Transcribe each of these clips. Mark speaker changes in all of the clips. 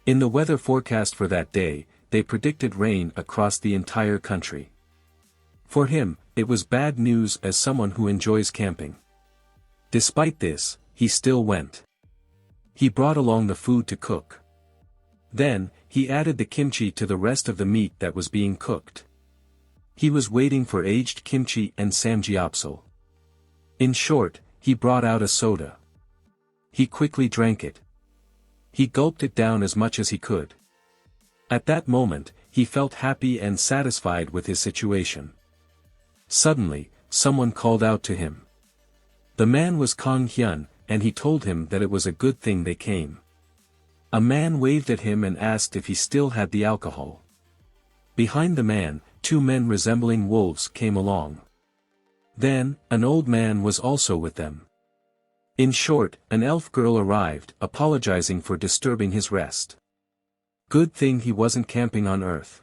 Speaker 1: In the weather forecast for that day, they predicted rain across the entire country. For him, it was bad news as someone who enjoys camping. Despite this, he still went. He brought along the food to cook. Then, he added the kimchi to the rest of the meat that was being cooked. He was waiting for aged kimchi and samgyeopsal. In short, he brought out a soda. He quickly drank it. He gulped it down as much as he could. At that moment, he felt happy and satisfied with his situation. Suddenly, someone called out to him. The man was KangHyun, and he told him that it was a good thing they came. A man waved at him and asked if he still had the alcohol. Behind the man, two men resembling wolves came along. Then, an old man was also with them. In short, an elf girl arrived, apologizing for disturbing his rest. Good thing he wasn't camping on Earth.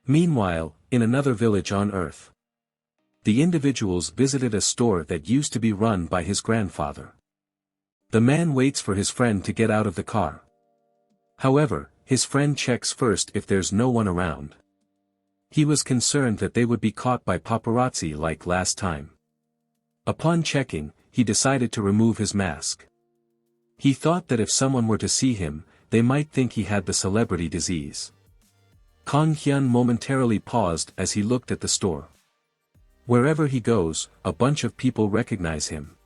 Speaker 1: Meanwhile, in another village on Earth, the individuals visited a store that used to be run by his grandfather. The man waits for his friend to get out of the car. However, his friend checks first if there's no one around. He was concerned that they would be caught by paparazzi like last time. Upon checking, he decided to remove his mask. He thought that if someone were to see him, they might think he had the celebrity disease. KangHyun momentarily paused as he looked at the store. Wherever he goes, a bunch of people recognize him.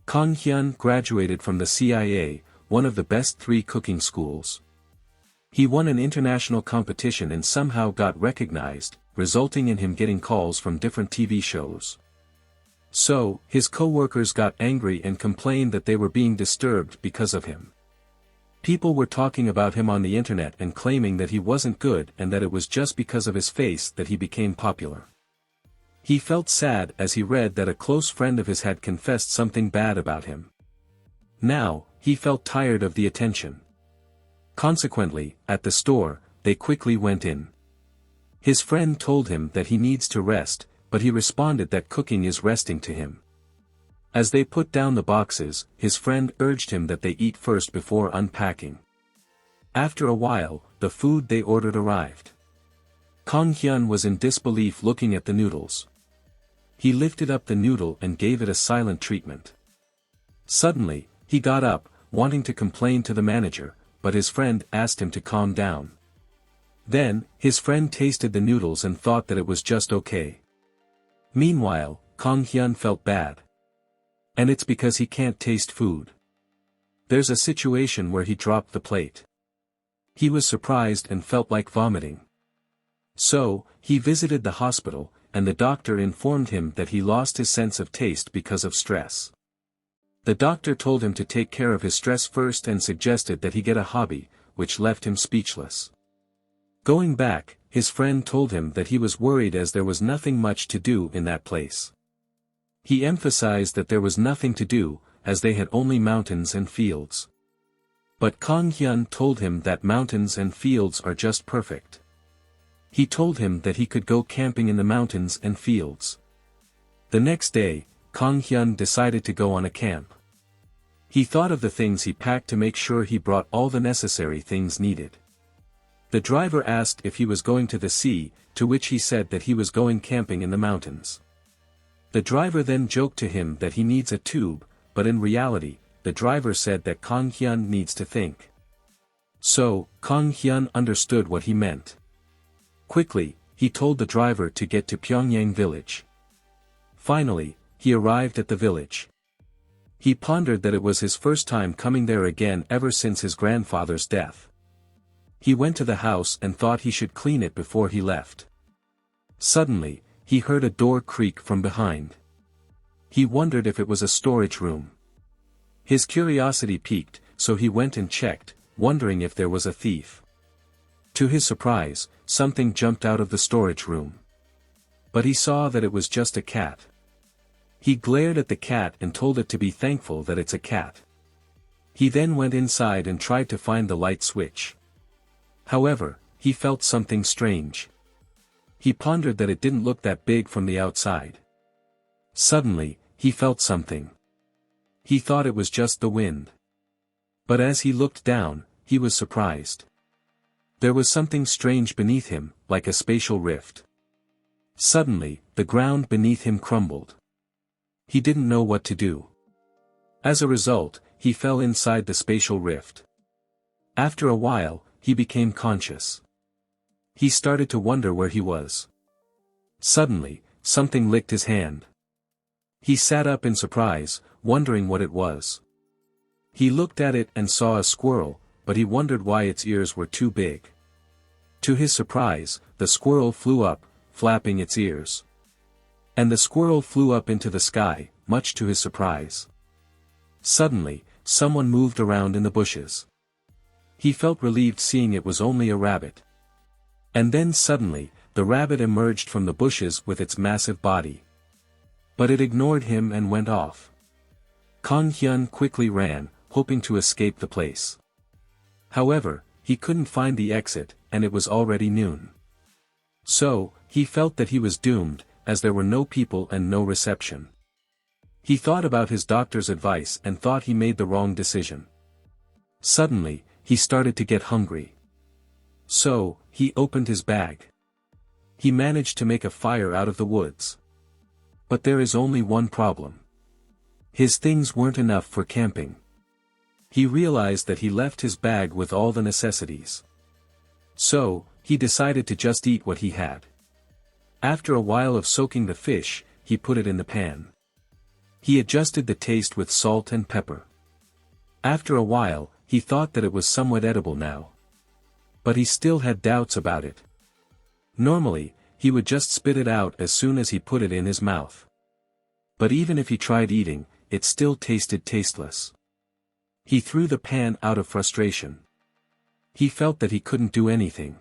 Speaker 1: KangHyun graduated from the CIA, one of the best 3 cooking schools. He won an international competition and somehow got recognized, resulting in him getting calls from different TV shows. So, his co-workers got angry and complained that they were being disturbed because of him. People were talking about him on the internet and claiming that he wasn't good and that it was just because of his face that he became popular. He felt sad as he read that a close friend of his had confessed something bad about him. Now, he felt tired of the attention. Consequently, at the store, they quickly went in. His friend told him that he needs to rest, but he responded that cooking is resting to him. As they put down the boxes, his friend urged him that they eat first before unpacking. After a while, the food they ordered arrived. KangHyun was in disbelief looking at the noodles. He lifted up the noodle and gave it a silent treatment. Suddenly, he got up, wanting to complain to the manager, but his friend asked him to calm down. Then, his friend tasted the noodles and thought that it was just okay. Meanwhile, KangHyun felt bad. And it's because he can't taste food. There's a situation where he dropped the plate. He was surprised and felt like vomiting. So, he visited the hospital, and the doctor informed him that he lost his sense of taste because of stress. The doctor told him to take care of his stress first and suggested that he get a hobby, which left him speechless. Going back, his friend told him that he was worried as there was nothing much to do in that place. He emphasized that there was nothing to do, as they had only mountains and fields. But KangHyun told him that mountains and fields are just perfect. He told him that he could go camping in the mountains and fields. The next day, KangHyun decided to go on a camp. He thought of the things he packed to make sure he brought all the necessary things needed. The driver asked if he was going to the sea, to which he said that he was going camping in the mountains. The driver then joked to him that he needs a tube, but in reality, the driver said that KangHyun needs to think. So, KangHyun understood what he meant. Quickly, he told the driver to get to Pyongyang village. Finally, he arrived at the village. He pondered that it was his first time coming there again ever since his grandfather's death. He went to the house and thought he should clean it before he left. Suddenly, he heard a door creak from behind. He wondered if it was a storage room. His curiosity piqued, so he went and checked, wondering if there was a thief. To his surprise, something jumped out of the storage room. But he saw that it was just a cat. He glared at the cat and told it to be thankful that it's a cat. He then went inside and tried to find the light switch. However, he felt something strange. He pondered that it didn't look that big from the outside. Suddenly, he felt something. He thought it was just the wind. But as he looked down, he was surprised. There was something strange beneath him, like a spatial rift. Suddenly, the ground beneath him crumbled. He didn't know what to do. As a result, he fell inside the spatial rift. After a while, he became conscious. He started to wonder where he was. Suddenly, something licked his hand. He sat up in surprise, wondering what it was. He looked at it and saw a squirrel, but he wondered why its ears were too big. To his surprise, the squirrel flew up, flapping its ears. And the squirrel flew up into the sky, much to his surprise. Suddenly, someone moved around in the bushes. He felt relieved seeing it was only a rabbit. And then suddenly, the rabbit emerged from the bushes with its massive body. But it ignored him and went off. KangHyun quickly ran, hoping to escape the place. However, he couldn't find the exit, and it was already noon. So, he felt that he was doomed, as there were no people and no reception. He thought about his doctor's advice and thought he made the wrong decision. Suddenly, he started to get hungry. So, he opened his bag. He managed to make a fire out of the woods. But there is only one problem. His things weren't enough for camping. He realized that he left his bag with all the necessities. So, he decided to just eat what he had. After a while of soaking the fish, he put it in the pan. He adjusted the taste with salt and pepper. After a while, he thought that it was somewhat edible now. But he still had doubts about it. Normally, he would just spit it out as soon as he put it in his mouth. But even if he tried eating, it still tasted tasteless. He threw the pan out of frustration. He felt that he couldn't do anything.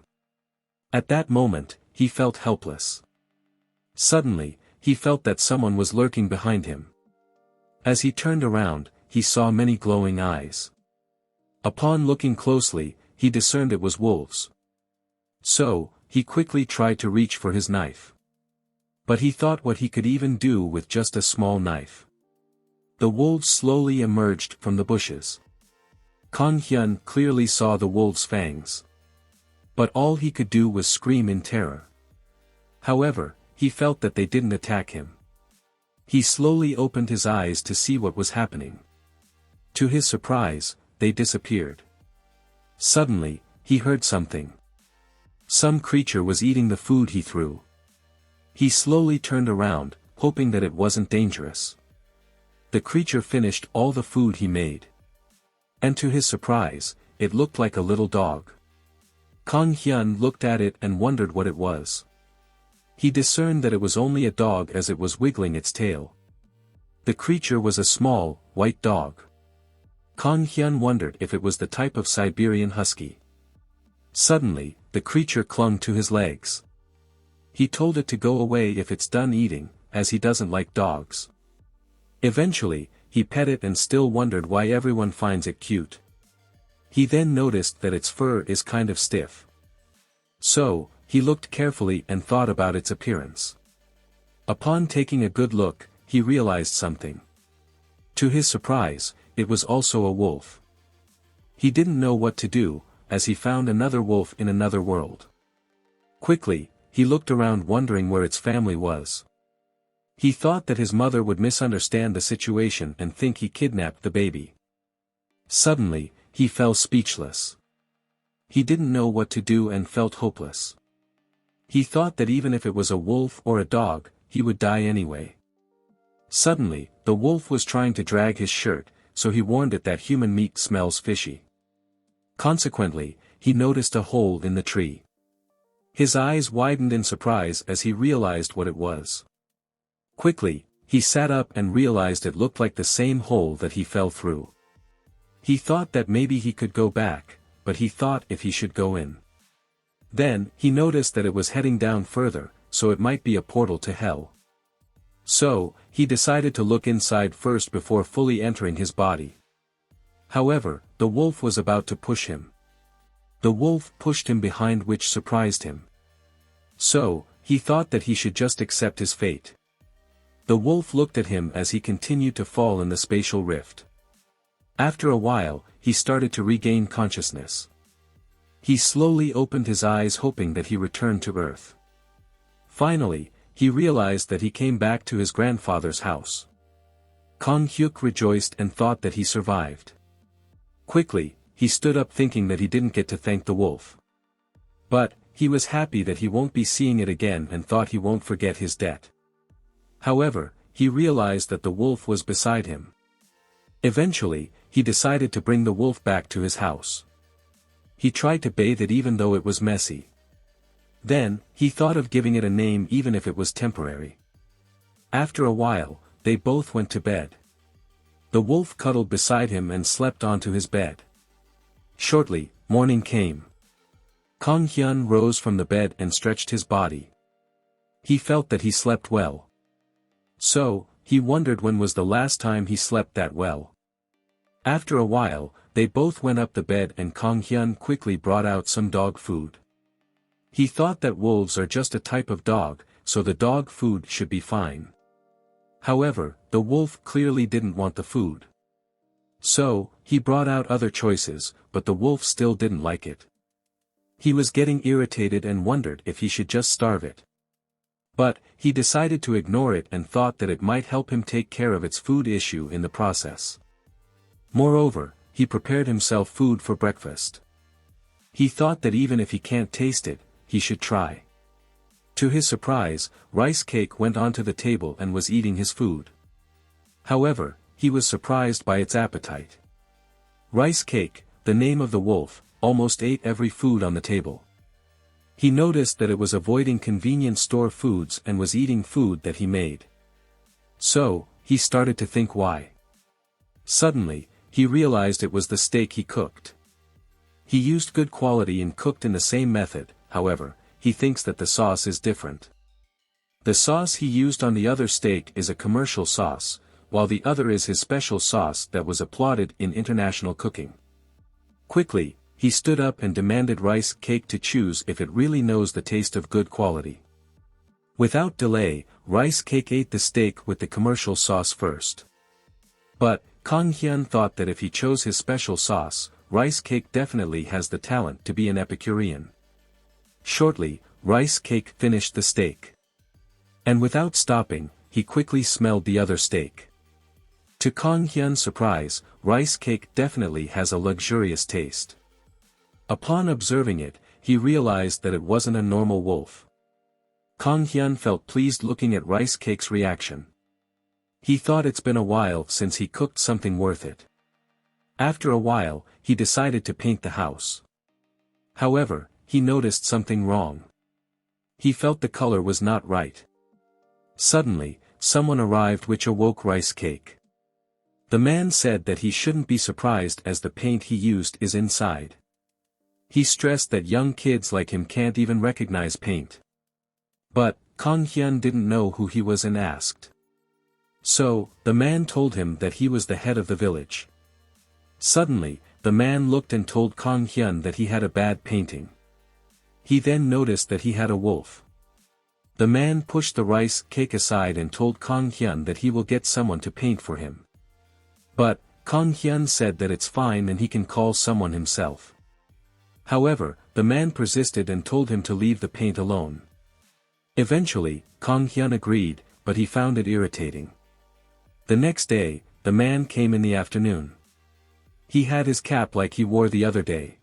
Speaker 1: At that moment, he felt helpless. Suddenly, he felt that someone was lurking behind him. As he turned around, he saw many glowing eyes. Upon looking closely, he discerned it was wolves. So, he quickly tried to reach for his knife. But he thought what he could even do with just a small knife. The wolves slowly emerged from the bushes. KangHyun clearly saw the wolves' fangs. But all he could do was scream in terror. However, he felt that they didn't attack him. He slowly opened his eyes to see what was happening. To his surprise, they disappeared. Suddenly, he heard something. Some creature was eating the food he threw. He slowly turned around, hoping that it wasn't dangerous. The creature finished all the food he made. And to his surprise, it looked like a little dog. KangHyun looked at it and wondered what it was. He discerned that it was only a dog as it was wiggling its tail. The creature was a small, white dog. KangHyun wondered if it was the type of Siberian husky. Suddenly, the creature clung to his legs. He told it to go away if it's done eating, as he doesn't like dogs. Eventually, he pet it and still wondered why everyone finds it cute. He then noticed that its fur is kind of stiff. So, he looked carefully and thought about its appearance. Upon taking a good look, he realized something. To his surprise, it was also a wolf. He didn't know what to do, as he found another wolf in another world. Quickly, he looked around wondering where its family was. He thought that his mother would misunderstand the situation and think he kidnapped the baby. Suddenly, he fell speechless. He didn't know what to do and felt hopeless. He thought that even if it was a wolf or a dog, he would die anyway. Suddenly, the wolf was trying to drag his shirt, so he warned it that human meat smells fishy. Consequently, he noticed a hole in the tree. His eyes widened in surprise as he realized what it was. Quickly, he sat up and realized it looked like the same hole that he fell through. He thought that maybe he could go back, but he thought if he should go in. Then, he noticed that it was heading down further, so it might be a portal to hell. So, he decided to look inside first before fully entering his body. However, the wolf was about to push him. The wolf pushed him behind, which surprised him. So, he thought that he should just accept his fate. The wolf looked at him as he continued to fall in the spatial rift. After a while, he started to regain consciousness. He slowly opened his eyes hoping that he returned to Earth. Finally, he realized that he came back to his grandfather's house. KangHyun rejoiced and thought that he survived. Quickly, he stood up thinking that he didn't get to thank the wolf. But, he was happy that he won't be seeing it again and thought he won't forget his debt. However, he realized that the wolf was beside him. Eventually, he decided to bring the wolf back to his house. He tried to bathe it even though it was messy. Then, he thought of giving it a name even if it was temporary. After a while, they both went to bed. The wolf cuddled beside him and slept onto his bed. Shortly, morning came. KangHyun rose from the bed and stretched his body. He felt that he slept well. So, he wondered when was the last time he slept that well. After a while, they both went up the bed and KangHyun quickly brought out some dog food. He thought that wolves are just a type of dog, so the dog food should be fine. However, the wolf clearly didn't want the food. So, he brought out other choices, but the wolf still didn't like it. He was getting irritated and wondered if he should just starve it. But, he decided to ignore it and thought that it might help him take care of its food issue in the process. Moreover, he prepared himself food for breakfast. He thought that even if he can't taste it, he should try. To his surprise, rice cake went onto the table and was eating his food. However, he was surprised by its appetite. Rice cake, the name of the wolf, almost ate every food on the table. He noticed that it was avoiding convenience store foods and was eating food that he made. So, he started to think why. Suddenly, he realized it was the steak he cooked. He used good quality and cooked in the same method, however, he thinks that the sauce is different. The sauce he used on the other steak is a commercial sauce, while the other is his special sauce that was applauded in international cooking. Quickly, he stood up and demanded rice cake to choose if it really knows the taste of good quality. Without delay, rice cake ate the steak with the commercial sauce first. But, KangHyun thought that if he chose his special sauce, rice cake definitely has the talent to be an Epicurean. Shortly, rice cake finished the steak. And without stopping, he quickly smelled the other steak. To KangHyun's surprise, rice cake definitely has a luxurious taste. Upon observing it, he realized that it wasn't a normal wolf. KangHyun felt pleased looking at rice cake's reaction. He thought it's been a while since he cooked something worth it. After a while, he decided to paint the house. However, he noticed something wrong. He felt the color was not right. Suddenly, someone arrived which awoke rice cake. The man said that he shouldn't be surprised as the paint he used is inside. He stressed that young kids like him can't even recognize paint. But, KangHyun didn't know who he was and asked. So, the man told him that he was the head of the village. Suddenly, the man looked and told KangHyun that he had a bad painting. He then noticed that he had a wolf. The man pushed the rice cake aside and told KangHyun that he will get someone to paint for him. But, KangHyun said that it's fine and he can call someone himself. However, the man persisted and told him to leave the paint alone. Eventually, KangHyun agreed, but he found it irritating. The next day, the man came in the afternoon. He had his cap like he wore the other day.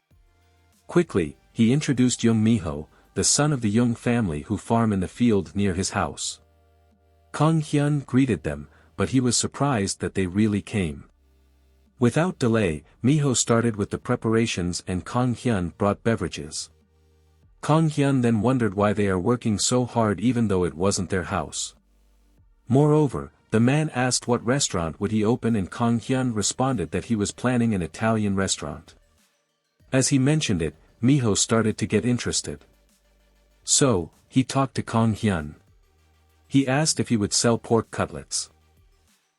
Speaker 1: Quickly, he introduced young Miho, the son of the Young family who farm in the field near his house. KangHyun greeted them, but he was surprised that they really came. Without delay, Miho started with the preparations and KangHyun brought beverages. KangHyun then wondered why they are working so hard even though it wasn't their house. Moreover, the man asked what restaurant would he open and KangHyun responded that he was planning an Italian restaurant. As he mentioned it, Miho started to get interested. So, he talked to KangHyun. He asked if he would sell pork cutlets.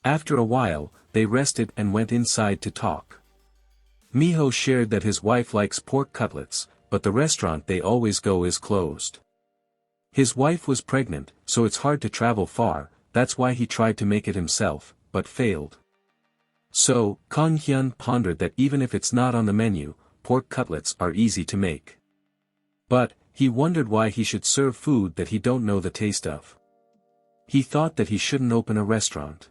Speaker 1: After a while, they rested and went inside to talk. Miho shared that his wife likes pork cutlets, but the restaurant they always go is closed. His wife was pregnant, so it's hard to travel far, that's why he tried to make it himself, but failed. So, KangHyun pondered that even if it's not on the menu, pork cutlets are easy to make. But, he wondered why he should serve food that he don't know the taste of. He thought that he shouldn't open a restaurant.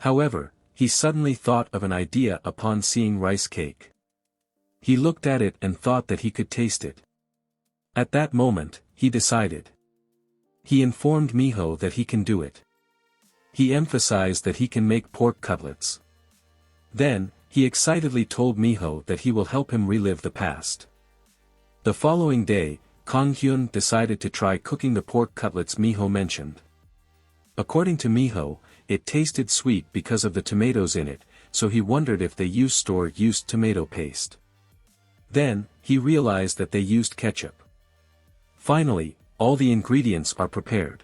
Speaker 1: However, he suddenly thought of an idea upon seeing rice cake. He looked at it and thought that he could taste it. At that moment, he decided. He informed Miho that he can do it. He emphasized that he can make pork cutlets. Then, he excitedly told Miho that he will help him relive the past. The following day, KangHyun decided to try cooking the pork cutlets Miho mentioned. According to Miho, it tasted sweet because of the tomatoes in it, so he wondered if they used store-used tomato paste. Then, he realized that they used ketchup. Finally, all the ingredients are prepared.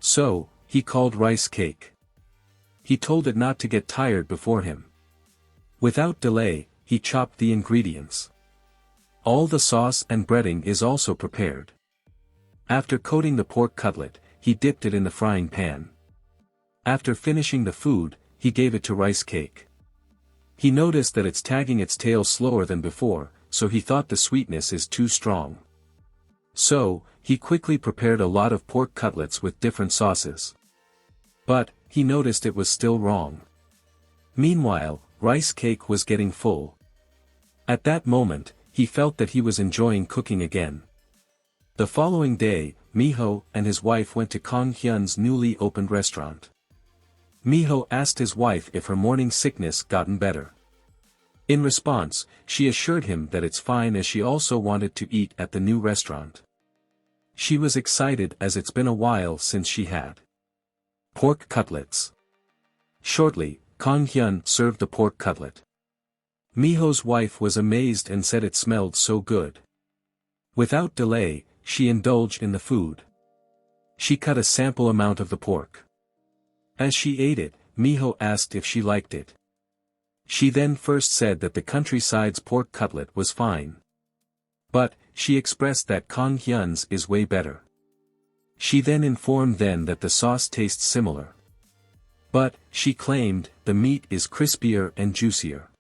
Speaker 1: So, he called rice cake. He told it not to get tired before him. Without delay, he chopped the ingredients. All the sauce and breading is also prepared. After coating the pork cutlet, he dipped it in the frying pan. After finishing the food, he gave it to rice cake. He noticed that it's tagging its tail slower than before, so he thought the sweetness is too strong. So, he quickly prepared a lot of pork cutlets with different sauces. But, he noticed it was still wrong. Meanwhile, rice cake was getting full. At that moment, he felt that he was enjoying cooking again. The following day, Miho and his wife went to KangHyun's newly opened restaurant. Miho asked his wife if her morning sickness gotten better. In response, she assured him that it's fine as she also wanted to eat at the new restaurant. She was excited as it's been a while since she had pork cutlets. Shortly, KangHyun served the pork cutlet. Miho's wife was amazed and said it smelled so good. Without delay, she indulged in the food. She cut a sample amount of the pork. As she ate it, Miho asked if she liked it. She then first said that the countryside's pork cutlet was fine. But, she expressed that KangHyun's is way better. She then informed that the sauce tastes similar. But, she claimed, the meat is crispier and juicier.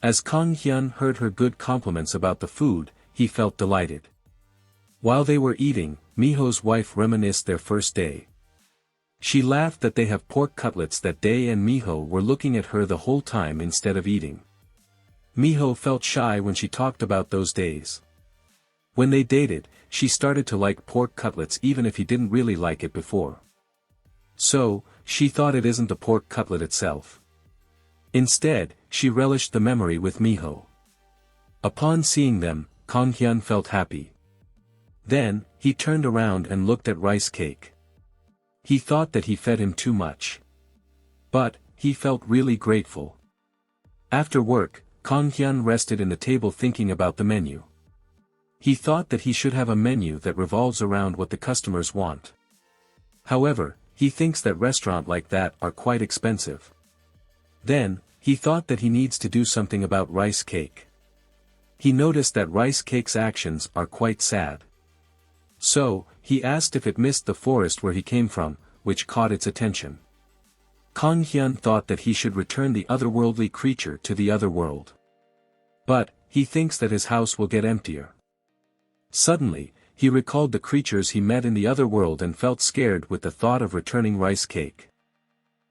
Speaker 1: As KangHyun heard her good compliments about the food, he felt delighted. While they were eating, Miho's wife reminisced their first day. She laughed that they have pork cutlets that day and Miho were looking at her the whole time instead of eating. Miho felt shy when she talked about those days. When they dated, she started to like pork cutlets even if he didn't really like it before. So, she thought it isn't the pork cutlet itself. Instead, she relished the memory with Miho. Upon seeing them, KangHyun felt happy. Then, he turned around and looked at rice cake. He thought that he fed him too much. But, he felt really grateful. After work, KangHyun rested in the table thinking about the menu. He thought that he should have a menu that revolves around what the customers want. However, he thinks that restaurants like that are quite expensive. Then, he thought that he needs to do something about rice cake. He noticed that rice cake's actions are quite sad. So, he asked if it missed the forest where he came from, which caught its attention. KangHyun thought that he should return the otherworldly creature to the other world. But, he thinks that his house will get emptier. Suddenly, he recalled the creatures he met in the other world and felt scared with the thought of returning rice cake.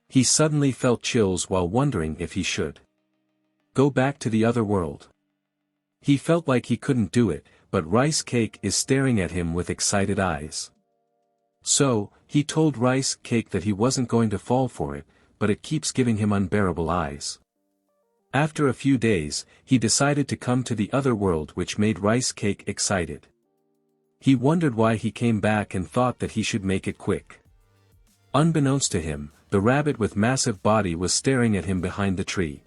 Speaker 1: He suddenly felt chills while wondering if he should go back to the other world. He felt like he couldn't do it, but rice cake is staring at him with excited eyes. So, he told rice cake that he wasn't going to fall for it, but it keeps giving him unbearable eyes. After a few days, he decided to come to the other world, which made rice cake excited. He wondered why he came back and thought that he should make it quick. Unbeknownst to him, the rabbit with massive body was staring at him behind the tree.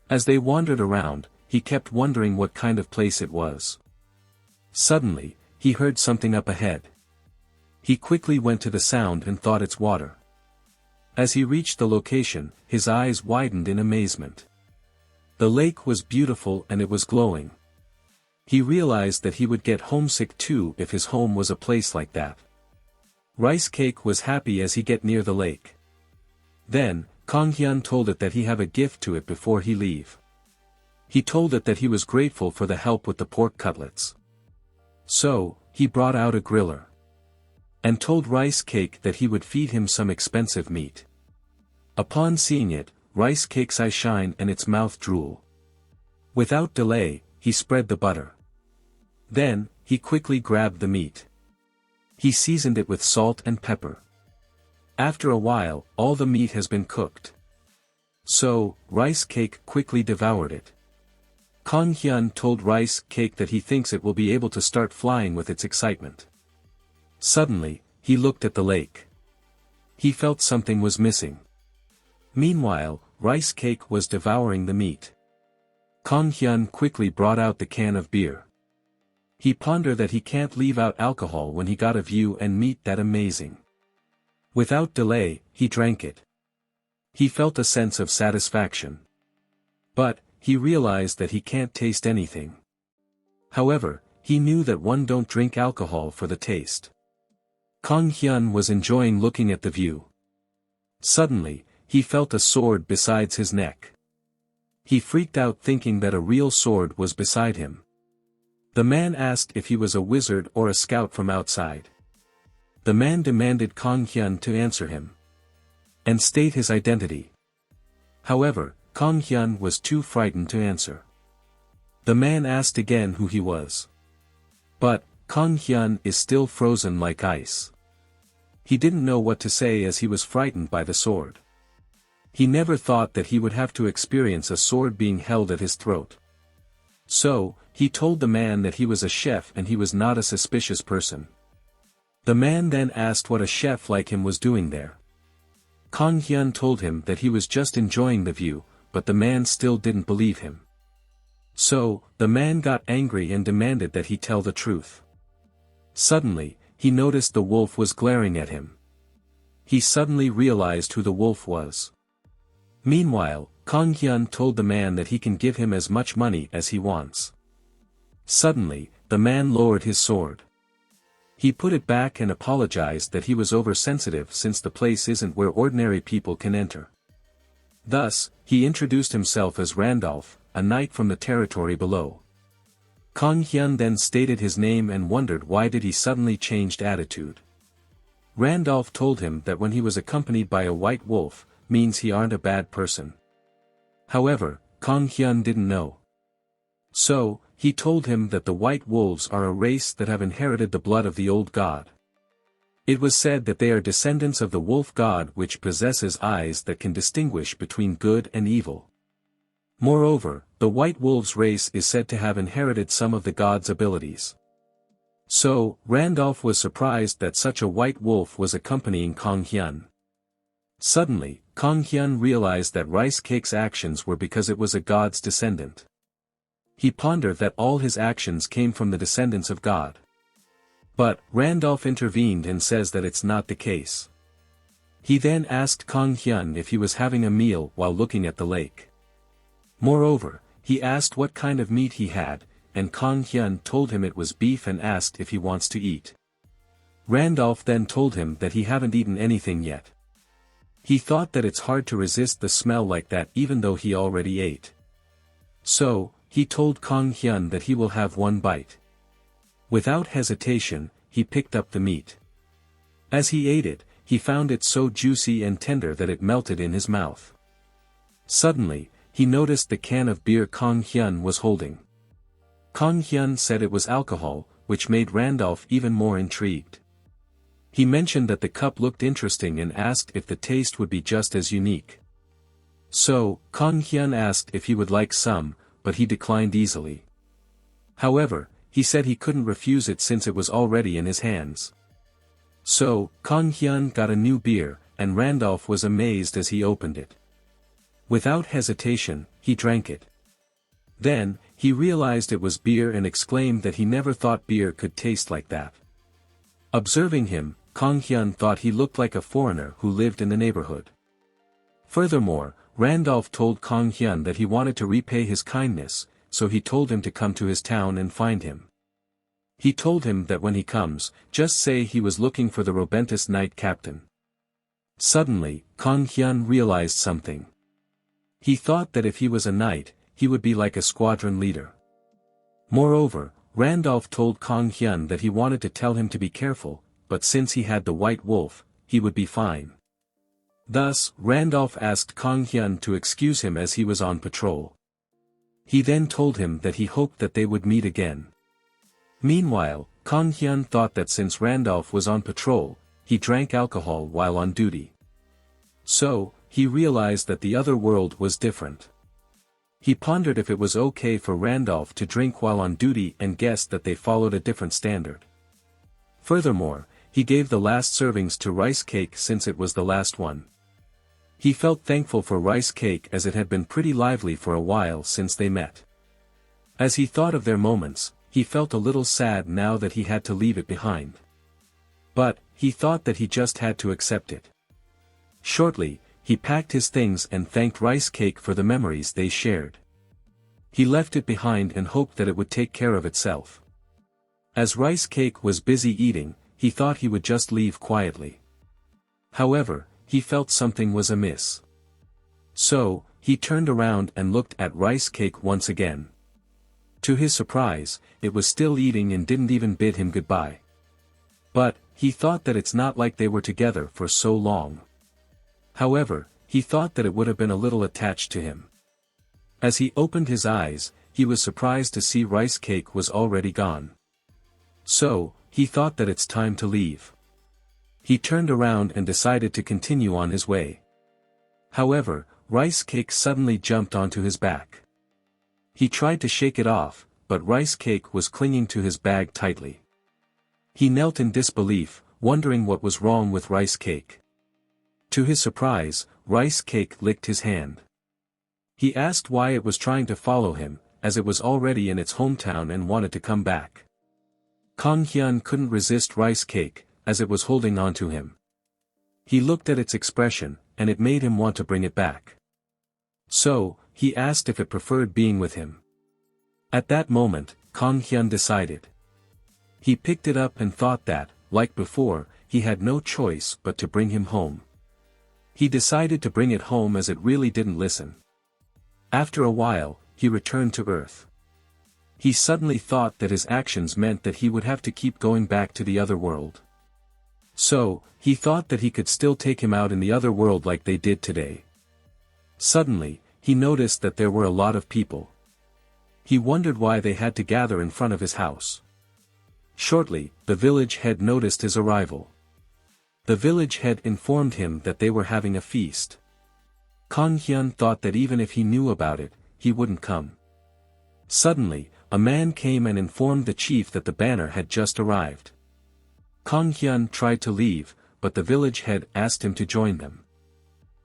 Speaker 1: As they wandered around, he kept wondering what kind of place it was. Suddenly, he heard something up ahead. He quickly went to the sound and thought it's water. As he reached the location, his eyes widened in amazement. The lake was beautiful and it was glowing. He realized that he would get homesick too if his home was a place like that. Rice cake was happy as he get near the lake. Then, KangHyun told it that he have a gift to it before he leave. He told it that he was grateful for the help with the pork cutlets. So, he brought out a griller. And told Rice Cake that he would feed him some expensive meat. Upon seeing it, Rice Cake's eye shine and its mouth drool. Without delay, he spread the butter. Then, he quickly grabbed the meat. He seasoned it with salt and pepper. After a while, all the meat has been cooked. So, Rice Cake quickly devoured it. KangHyun told Rice Cake that he thinks it will be able to start flying with its excitement. Suddenly, he looked at the lake. He felt something was missing. Meanwhile, Rice Cake was devouring the meat. KangHyun quickly brought out the can of beer. He pondered that he can't leave out alcohol when he got a view and meat that amazing. Without delay, he drank it. He felt a sense of satisfaction. But, he realized that he can't taste anything. However, he knew that one don't drink alcohol for the taste. KangHyun was enjoying looking at the view. Suddenly, he felt a sword beside his neck. He freaked out thinking that a real sword was beside him. The man asked if he was a wizard or a scout from outside. The man demanded KangHyun to answer him. And state his identity. However, KangHyun was too frightened to answer. The man asked again who he was. But, KangHyun is still frozen like ice. He didn't know what to say as he was frightened by the sword. He never thought that he would have to experience a sword being held at his throat. So, he told the man that he was a chef and he was not a suspicious person. The man then asked what a chef like him was doing there. KangHyun told him that he was just enjoying the view, but the man still didn't believe him. So, the man got angry and demanded that he tell the truth. Suddenly, he noticed the wolf was glaring at him. He suddenly realized who the wolf was. Meanwhile, KangHyun told the man that he can give him as much money as he wants. Suddenly, the man lowered his sword. He put it back and apologized that he was oversensitive since the place isn't where ordinary people can enter. Thus, he introduced himself as Randolph, a knight from the territory below. KangHyun then stated his name and wondered why did he suddenly changed attitude. Randolph told him that when he was accompanied by a white wolf, means he aren't a bad person. However, KangHyun didn't know. So, he told him that the white wolves are a race that have inherited the blood of the old god. It was said that they are descendants of the wolf god which possesses eyes that can distinguish between good and evil. Moreover, the white wolves race is said to have inherited some of the god's abilities. So, Randolph was surprised that such a white wolf was accompanying KangHyun. Suddenly, KangHyun realized that Rice Cake's actions were because it was a god's descendant. He pondered that all his actions came from the descendants of God. But, Randolph intervened and says that it's not the case. He then asked KangHyun if he was having a meal while looking at the lake. Moreover, he asked what kind of meat he had, and KangHyun told him it was beef and asked if he wants to eat. Randolph then told him that he haven't eaten anything yet. He thought that it's hard to resist the smell like that even though he already ate. So, he told KangHyun that he will have one bite. Without hesitation, he picked up the meat. As he ate it, he found it so juicy and tender that it melted in his mouth. Suddenly, he noticed the can of beer KangHyun was holding. KangHyun said it was alcohol, which made Randolph even more intrigued. He mentioned that the cup looked interesting and asked if the taste would be just as unique. So, KangHyun asked if he would like some, but he declined easily. However, he said he couldn't refuse it since it was already in his hands. So, KangHyun got a new beer, and Randolph was amazed as he opened it. Without hesitation, he drank it. Then, he realized it was beer and exclaimed that he never thought beer could taste like that. Observing him, KangHyun thought he looked like a foreigner who lived in the neighborhood. Furthermore, Randolph told KangHyun that he wanted to repay his kindness, so he told him to come to his town and find him. He told him that when he comes, just say he was looking for the Robentus knight captain. Suddenly, KangHyun realized something. He thought that if he was a knight, he would be like a squadron leader. Moreover, Randolph told KangHyun that he wanted to tell him to be careful, but since he had the white wolf, he would be fine. Thus, Randolph asked KangHyun to excuse him as he was on patrol. He then told him that he hoped that they would meet again. Meanwhile, KangHyun thought that since Randolph was on patrol, he drank alcohol while on duty. So, he realized that the other world was different. He pondered if it was okay for Randolph to drink while on duty and guessed that they followed a different standard. Furthermore, he gave the last servings to rice cake since it was the last one. He felt thankful for rice cake as it had been pretty lively for a while since they met. As he thought of their moments, he felt a little sad now that he had to leave it behind. But, he thought that he just had to accept it. Shortly, he packed his things and thanked rice cake for the memories they shared. He left it behind and hoped that it would take care of itself. As rice cake was busy eating, he thought he would just leave quietly. However, he felt something was amiss. So, he turned around and looked at rice cake once again. To his surprise, it was still eating and didn't even bid him goodbye. But, he thought that it's not like they were together for so long. However, he thought that it would have been a little attached to him. As he opened his eyes, he was surprised to see rice cake was already gone. So, he thought that it's time to leave. He turned around and decided to continue on his way. However, rice cake suddenly jumped onto his back. He tried to shake it off, but rice cake was clinging to his bag tightly. He knelt in disbelief, wondering what was wrong with rice cake. To his surprise, rice cake licked his hand. He asked why it was trying to follow him, as it was already in its hometown and wanted to come back. KangHyun couldn't resist rice cake, as it was holding on to him. He looked at its expression, and it made him want to bring it back. So, he asked if it preferred being with him. At that moment, KangHyun decided. He picked it up and thought that, like before, he had no choice but to bring him home. He decided to bring it home as it really didn't listen. After a while, he returned to Earth. He suddenly thought that his actions meant that he would have to keep going back to the other world. So, he thought that he could still take him out in the other world like they did today. Suddenly, he noticed that there were a lot of people. He wondered why they had to gather in front of his house. Shortly, the village head noticed his arrival. The village head informed him that they were having a feast. KangHyun thought that even if he knew about it, he wouldn't come. Suddenly, a man came and informed the chief that the banner had just arrived. KangHyun tried to leave, but the village head asked him to join them.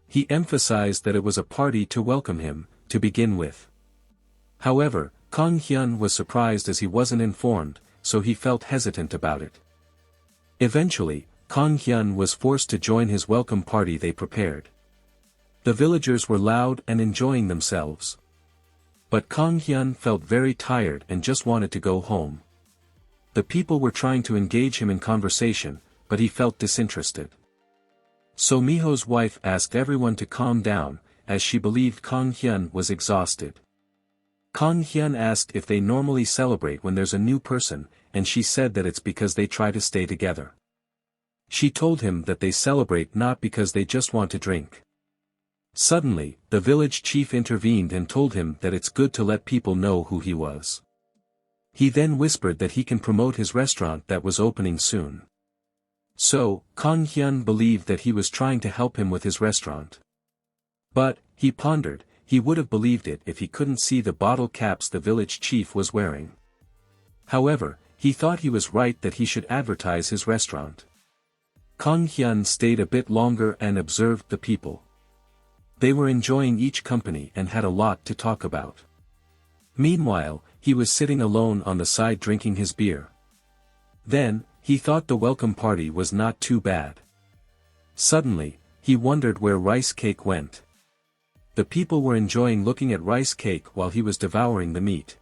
Speaker 1: He emphasized that it was a party to welcome him, to begin with. However, KangHyun was surprised as he wasn't informed, so he felt hesitant about it. Eventually, KangHyun was forced to join his welcome party they prepared. The villagers were loud and enjoying themselves. But KangHyun felt very tired and just wanted to go home. The people were trying to engage him in conversation, but he felt disinterested. So Miho's wife asked everyone to calm down, as she believed KangHyun was exhausted. KangHyun asked if they normally celebrate when there's a new person, and she said that it's because they try to stay together. She told him that they celebrate not because they just want to drink. Suddenly, the village chief intervened and told him that it's good to let people know who he was. He then whispered that he can promote his restaurant that was opening soon. So, KangHyun believed that he was trying to help him with his restaurant. But, he pondered, he would have believed it if he couldn't see the bottle caps the village chief was wearing. However, he thought he was right that he should advertise his restaurant. KangHyun stayed a bit longer and observed the people. They were enjoying each company and had a lot to talk about. Meanwhile, he was sitting alone on the side drinking his beer. Then, he thought the welcome party was not too bad. Suddenly, he wondered where rice cake went. The people were enjoying looking at rice cake while he was devouring the meat.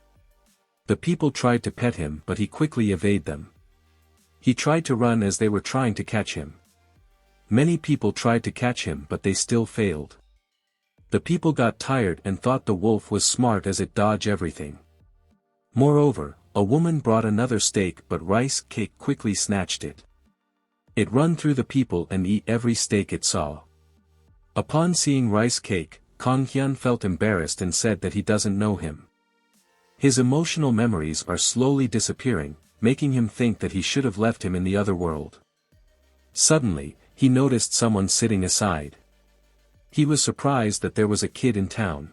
Speaker 1: The people tried to pet him but he quickly evaded them. He tried to run as they were trying to catch him. Many people tried to catch him but they still failed. The people got tired and thought the wolf was smart as it dodged everything. Moreover, a woman brought another steak but rice cake quickly snatched it. It run through the people and eat every steak it saw. Upon seeing rice cake, KangHyun felt embarrassed and said that he doesn't know him. His emotional memories are slowly disappearing, making him think that he should have left him in the other world. Suddenly, he noticed someone sitting aside. He was surprised that there was a kid in town.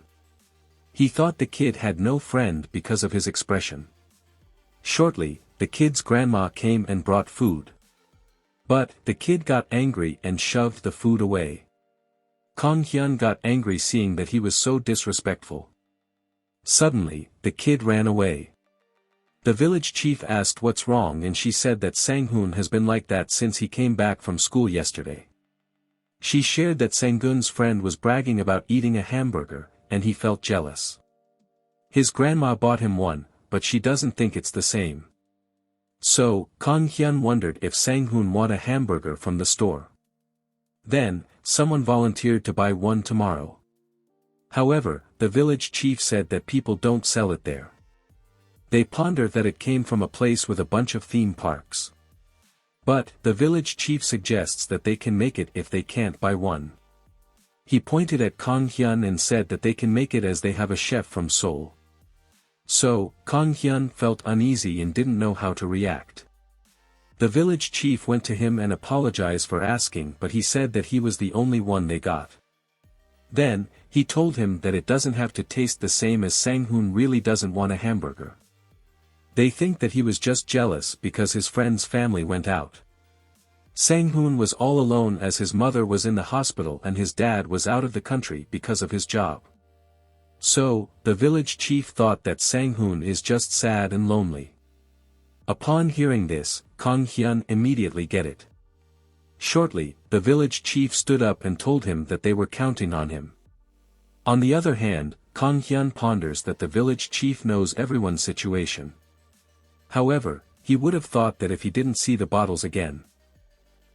Speaker 1: He thought the kid had no friend because of his expression. Shortly, the kid's grandma came and brought food. But, the kid got angry and shoved the food away. KangHyun got angry seeing that he was so disrespectful. Suddenly, the kid ran away. The village chief asked what's wrong and she said that SangHyun has been like that since he came back from school yesterday. She shared that SangHyun's friend was bragging about eating a hamburger, and he felt jealous. His grandma bought him one, but she doesn't think it's the same. So, KangHyun wondered if SangHyun want a hamburger from the store. Then, someone volunteered to buy one tomorrow. However, the village chief said that people don't sell it there. They ponder that it came from a place with a bunch of theme parks. But, the village chief suggests that they can make it if they can't buy one. He pointed at KangHyun and said that they can make it as they have a chef from Seoul. So, KangHyun felt uneasy and didn't know how to react. The village chief went to him and apologized for asking but he said that he was the only one they got. Then, he told him that it doesn't have to taste the same as SangHyun really doesn't want a hamburger. They think that he was just jealous because his friend's family went out. SangHyun was all alone as his mother was in the hospital and his dad was out of the country because of his job. So, the village chief thought that SangHyun is just sad and lonely. Upon hearing this, KangHyun immediately get it. Shortly, the village chief stood up and told him that they were counting on him. On the other hand, KangHyun ponders that the village chief knows everyone's situation. However, he would have thought that if he didn't see the bottles again.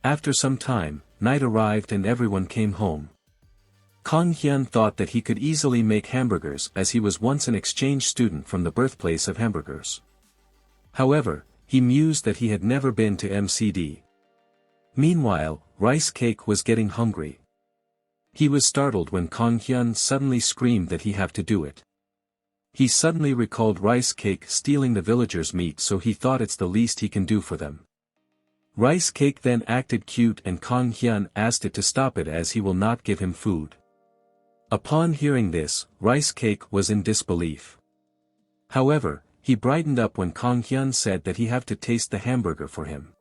Speaker 1: After some time, night arrived and everyone came home. KangHyun thought that he could easily make hamburgers as he was once an exchange student from the birthplace of hamburgers. However, he mused that he had never been to MCD. Meanwhile, rice cake was getting hungry. He was startled when KangHyun suddenly screamed that he have to do it. He suddenly recalled rice cake stealing the villagers' meat so he thought it's the least he can do for them. Rice cake then acted cute and KangHyun asked it to stop it as he will not give him food. Upon hearing this, rice cake was in disbelief. However, he brightened up when KangHyun said that he have to taste the hamburger for him.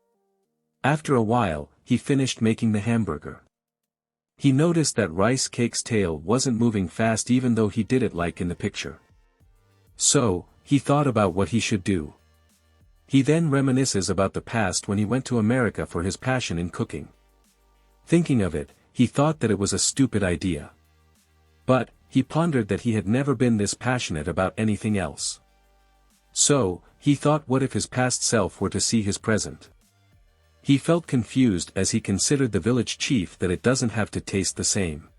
Speaker 1: After a while, he finished making the hamburger. He noticed that rice cake's tail wasn't moving fast even though he did it like in the picture. So, he thought about what he should do. He then reminisces about the past when he went to America for his passion in cooking. Thinking of it, he thought that it was a stupid idea. But, he pondered that he had never been this passionate about anything else. So, he thought what if his past self were to see his present. He felt confused as he considered the village chief that it doesn't have to taste the same.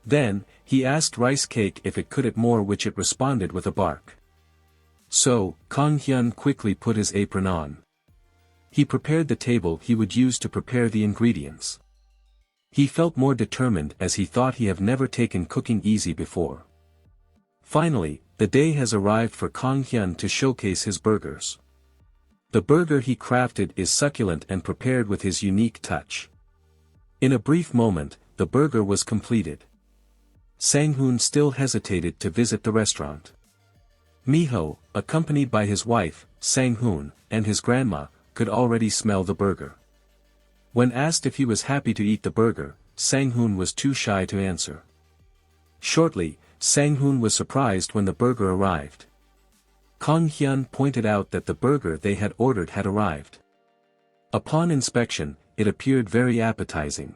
Speaker 1: Then, he asked rice cake if it could eat more which it responded with a bark. So, KangHyun quickly put his apron on. He prepared the table he would use to prepare the ingredients. He felt more determined as he thought he have never taken cooking easy before. Finally, the day has arrived for KangHyun to showcase his burgers. The burger he crafted is succulent and prepared with his unique touch. In a brief moment, the burger was completed. SangHyun still hesitated to visit the restaurant. Miho, accompanied by his wife, SangHyun, and his grandma, could already smell the burger. When asked if he was happy to eat the burger, SangHyun was too shy to answer. Shortly, SangHyun was surprised when the burger arrived. KangHyun pointed out that the burger they had ordered had arrived. Upon inspection, it appeared very appetizing.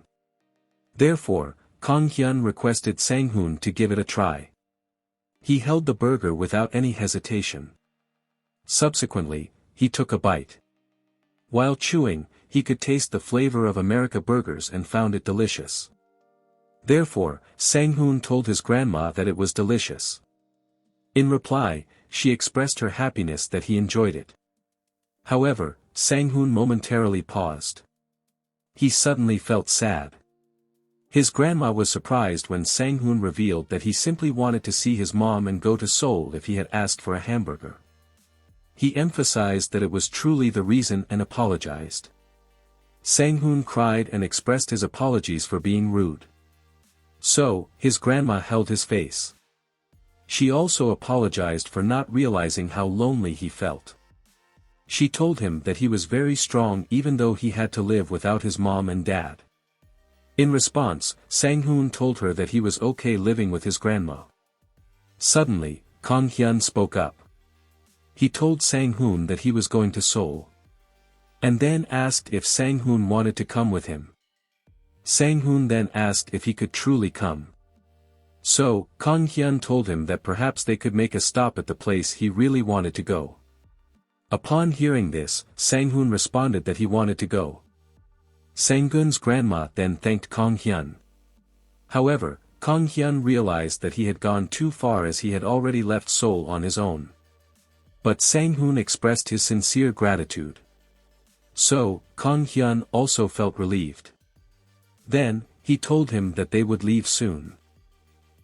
Speaker 1: Therefore, KangHyun requested SangHyun to give it a try. He held the burger without any hesitation. Subsequently, he took a bite. While chewing, he could taste the flavor of America burgers and found it delicious. Therefore, KangHyun told his grandma that it was delicious. In reply, she expressed her happiness that he enjoyed it. However, KangHyun momentarily paused. He suddenly felt sad. His grandma was surprised when KangHyun revealed that he simply wanted to see his mom and go to Seoul if he had asked for a hamburger. He emphasized that it was truly the reason and apologized. KangHyun cried and expressed his apologies for being rude. So, his grandma held his face. She also apologized for not realizing how lonely he felt. She told him that he was very strong even though he had to live without his mom and dad. In response, KangHyun told her that he was okay living with his grandma. Suddenly, KangHyun spoke up. He told KangHyun that he was going to Seoul. And then asked if KangHyun wanted to come with him. KangHyun then asked if he could truly come. So, KangHyun told him that perhaps they could make a stop at the place he really wanted to go. Upon hearing this, KangHyun responded that he wanted to go. KangHyun's grandma then thanked KangHyun. However, KangHyun realized that he had gone too far as he had already left Seoul on his own. But KangHyun expressed his sincere gratitude. So, KangHyun also felt relieved. Then, he told him that they would leave soon.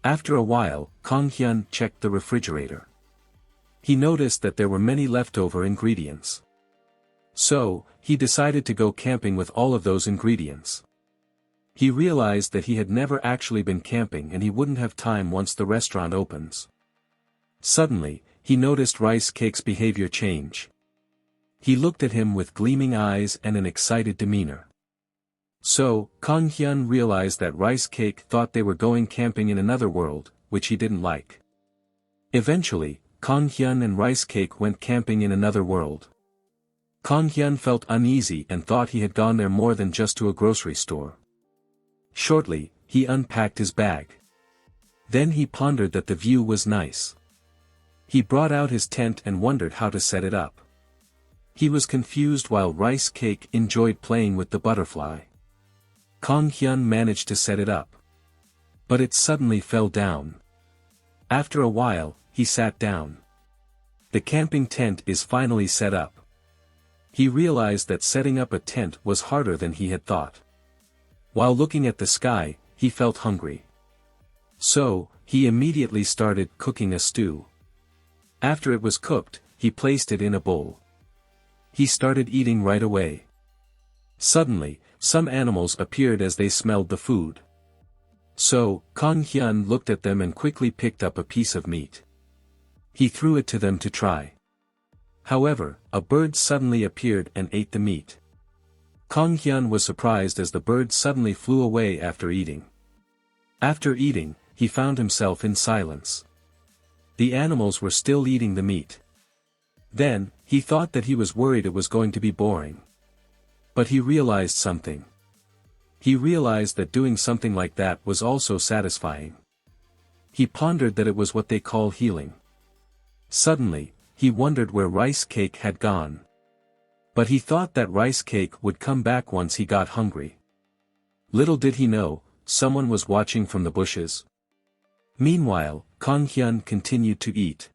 Speaker 1: After a while, KangHyun checked the refrigerator. He noticed that there were many leftover ingredients. So, he decided to go camping with all of those ingredients. He realized that he had never actually been camping and he wouldn't have time once the restaurant opens. Suddenly, he noticed Rice Cake's behavior change. He looked at him with gleaming eyes and an excited demeanor. So, KangHyun realized that Rice Cake thought they were going camping in another world, which he didn't like. Eventually, KangHyun and Rice Cake went camping in another world. KangHyun felt uneasy and thought he had gone there more than just to a grocery store. Shortly, he unpacked his bag. Then he pondered that the view was nice. He brought out his tent and wondered how to set it up. He was confused while Rice Cake enjoyed playing with the butterfly. KangHyun managed to set it up. But it suddenly fell down. After a while, he sat down. The camping tent is finally set up. He realized that setting up a tent was harder than he had thought. While looking at the sky, he felt hungry. So, he immediately started cooking a stew. After it was cooked, he placed it in a bowl. He started eating right away. Suddenly, some animals appeared as they smelled the food. So, KangHyun looked at them and quickly picked up a piece of meat. He threw it to them to try. However, a bird suddenly appeared and ate the meat. KangHyun was surprised as the bird suddenly flew away after eating. After eating, he found himself in silence. The animals were still eating the meat. Then, he thought that he was worried it was going to be boring. But he realized something. He realized that doing something like that was also satisfying. He pondered that it was what they call healing. Suddenly, he wondered where Rice Cake had gone. But he thought that Rice Cake would come back once he got hungry. Little did he know, someone was watching from the bushes. Meanwhile, KangHyun continued to eat.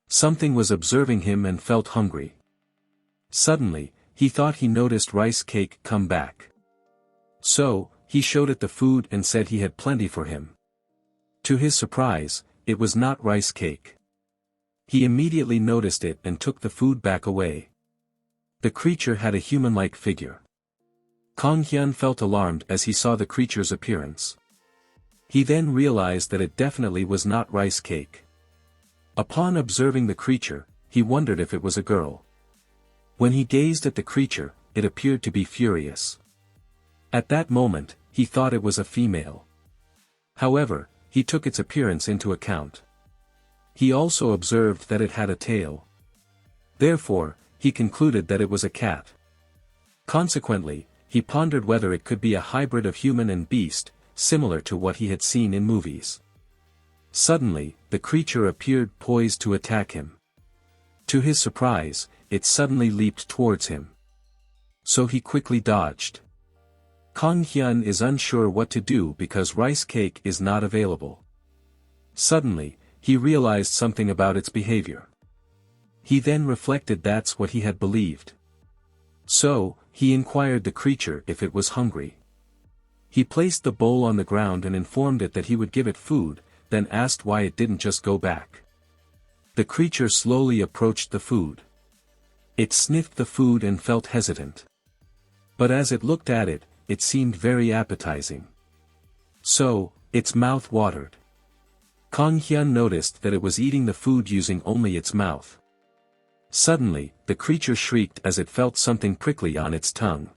Speaker 1: Something was observing him and felt hungry. Suddenly, he thought he noticed Rice Cake come back. So, he showed it the food and said he had plenty for him. To his surprise, it was not Rice Cake. He immediately noticed it and took the food back away. The creature had a human-like figure. KangHyun felt alarmed as he saw the creature's appearance. He then realized that it definitely was not Rice Cake. Upon observing the creature, he wondered if it was a girl. When he gazed at the creature, it appeared to be furious. At that moment, he thought it was a female. However, he took its appearance into account. He also observed that it had a tail. Therefore, he concluded that it was a cat. Consequently, he pondered whether it could be a hybrid of human and beast, similar to what he had seen in movies. Suddenly, the creature appeared poised to attack him. To his surprise, it suddenly leaped towards him. so he quickly dodged. KangHyun is unsure what to do because rice cake is not available. Suddenly, he realized something about its behavior. He then reflected that's what he had believed. So, he inquired the creature if it was hungry. He placed the bowl on the ground and informed it that he would give it food, then asked why it didn't just go back. The creature slowly approached the food. It sniffed the food and felt hesitant. But as it looked at it, it seemed very appetizing. So, its mouth watered. KangHyun noticed that it was eating the food using only its mouth. Suddenly, the creature shrieked as it felt something prickly on its tongue.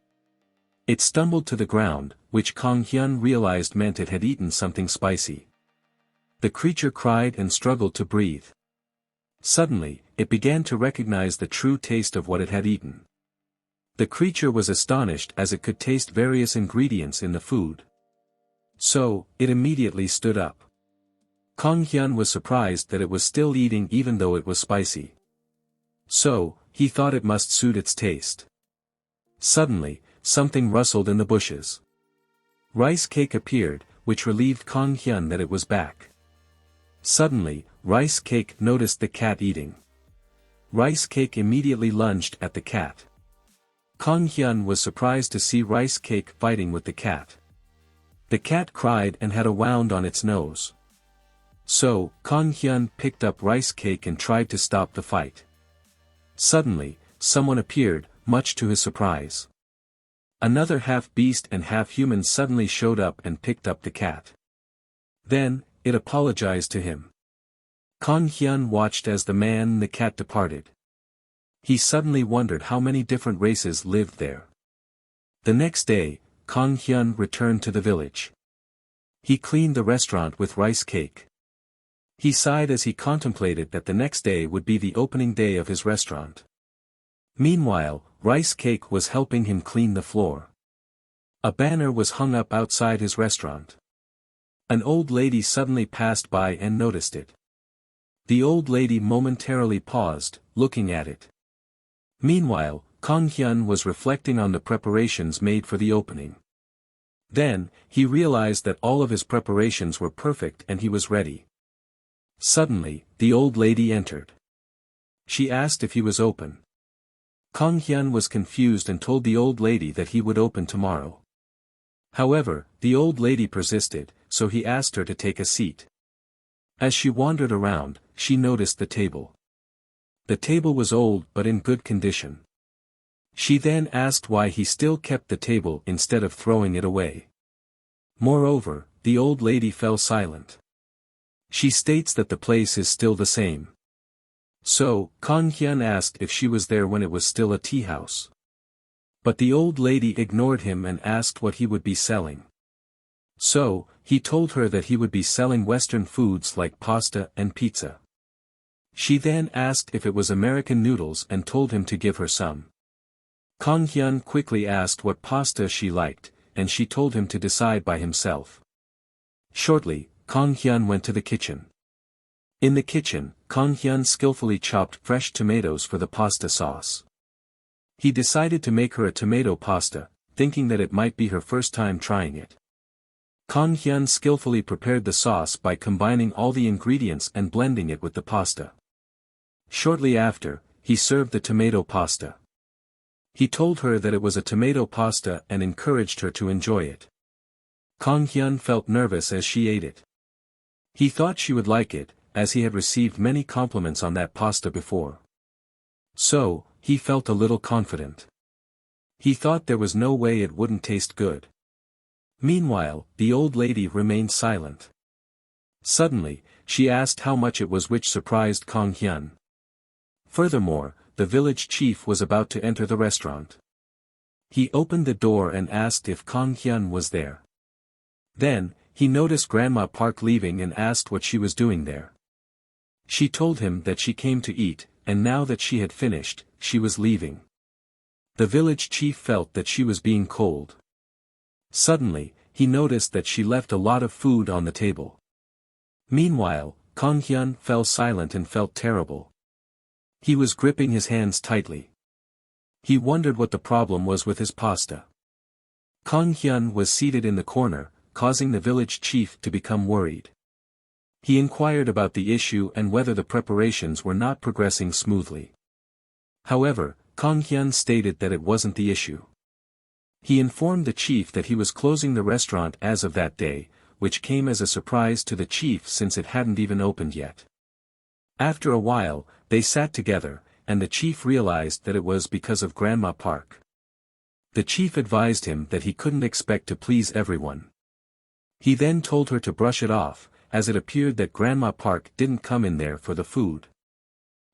Speaker 1: It stumbled to the ground, which KangHyun realized meant it had eaten something spicy. The creature cried and struggled to breathe. Suddenly, it began to recognize the true taste of what it had eaten. The creature was astonished as it could taste various ingredients in the food. So, it immediately stood up. KangHyun was surprised that it was still eating even though it was spicy. So, he thought it must suit its taste. Suddenly, something rustled in the bushes. Rice cake appeared, which relieved KangHyun that it was back. Suddenly, rice cake noticed the cat eating. Rice cake immediately lunged at the cat. KangHyun was surprised to see rice cake fighting with the cat. The cat cried and had a wound on its nose. So, KangHyun picked up rice cake and tried to stop the fight. Suddenly, someone appeared, much to his surprise. Another half-beast and half-human suddenly showed up and picked up the cat. Then, it apologized to him. KangHyun watched as the man and the cat departed. He suddenly wondered how many different races lived there. The next day, KangHyun returned to the village. He cleaned the restaurant with rice cake. He sighed as he contemplated that the next day would be the opening day of his restaurant. Meanwhile, rice cake was helping him clean the floor. A banner was hung up outside his restaurant. An old lady suddenly passed by and noticed it. The old lady momentarily paused, looking at it. Meanwhile, KangHyun was reflecting on the preparations made for the opening. Then, he realized that all of his preparations were perfect and he was ready. Suddenly, the old lady entered. She asked if he was open. KangHyun was confused and told the old lady that he would open tomorrow. However, the old lady persisted, so he asked her to take a seat. As she wandered around, she noticed the table. The table was old but in good condition. She then asked why he still kept the table instead of throwing it away. Moreover, the old lady fell silent. She states that the place is still the same. So, KangHyun asked if she was there when it was still a tea house. But the old lady ignored him and asked what he would be selling. So, he told her that he would be selling Western foods like pasta and pizza. She then asked if it was American noodles and told him to give her some. KangHyun quickly asked what pasta she liked, and she told him to decide by himself. Shortly, KangHyun went to the kitchen. In the kitchen, KangHyun skillfully chopped fresh tomatoes for the pasta sauce. He decided to make her a tomato pasta, thinking that it might be her first time trying it. KangHyun skillfully prepared the sauce by combining all the ingredients and blending it with the pasta. Shortly after, he served the tomato pasta. He told her that it was a tomato pasta and encouraged her to enjoy it. KangHyun felt nervous as she ate it. He thought she would like it, as he had received many compliments on that pasta before. So, he felt a little confident. He thought there was no way it wouldn't taste good. Meanwhile, the old lady remained silent. Suddenly, she asked how much it was, which surprised KangHyun. Furthermore, the village chief was about to enter the restaurant. He opened the door and asked if KangHyun was there. Then, he noticed Grandma Park leaving and asked what she was doing there. She told him that she came to eat, and now that she had finished, she was leaving. The village chief felt that she was being cold. Suddenly, he noticed that she left a lot of food on the table. Meanwhile, KangHyun fell silent and felt terrible. He was gripping his hands tightly. He wondered what the problem was with his pasta. KangHyun was seated in the corner, causing the village chief to become worried. He inquired about the issue and whether the preparations were not progressing smoothly. However, KangHyun stated that it wasn't the issue. He informed the chief that he was closing the restaurant as of that day, which came as a surprise to the chief since it hadn't even opened yet. After a while, they sat together, and the chief realized that it was because of Grandma Park. The chief advised him that he couldn't expect to please everyone. He then told her to brush it off, as it appeared that Grandma Park didn't come in there for the food.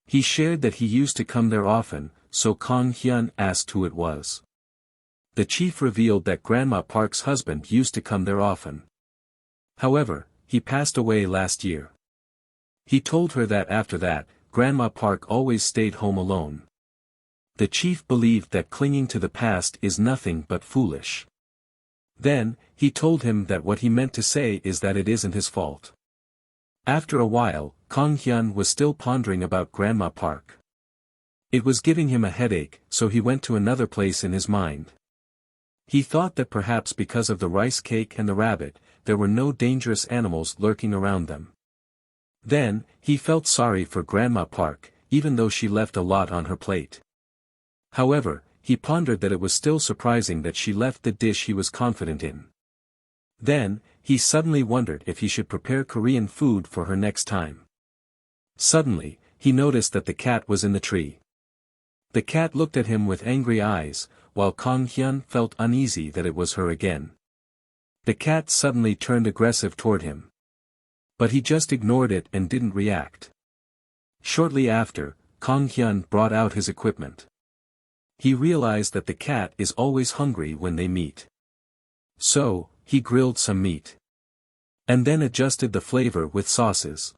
Speaker 1: He shared that he used to come there often, so KangHyun asked who it was. The chief revealed that Grandma Park's husband used to come there often. However, he passed away last year. He told her that after that, Grandma Park always stayed home alone. The chief believed that clinging to the past is nothing but foolish. Then, he told him that what he meant to say is that it isn't his fault. After a while, KangHyun was still pondering about Grandma Park. It was giving him a headache, so he went to another place in his mind. He thought that perhaps because of the rice cake and the rabbit, there were no dangerous animals lurking around them. Then, he felt sorry for Grandma Park, even though she left a lot on her plate. However, he pondered that it was still surprising that she left the dish he was confident in. Then, he suddenly wondered if he should prepare Korean food for her next time. Suddenly, he noticed that the cat was in the tree. The cat looked at him with angry eyes, while KangHyun felt uneasy that it was her again. The cat suddenly turned aggressive toward him. But he just ignored it and didn't react. Shortly after, KangHyun brought out his equipment. He realized that the cat is always hungry when they meet. So, he grilled some meat. And then adjusted the flavor with sauces.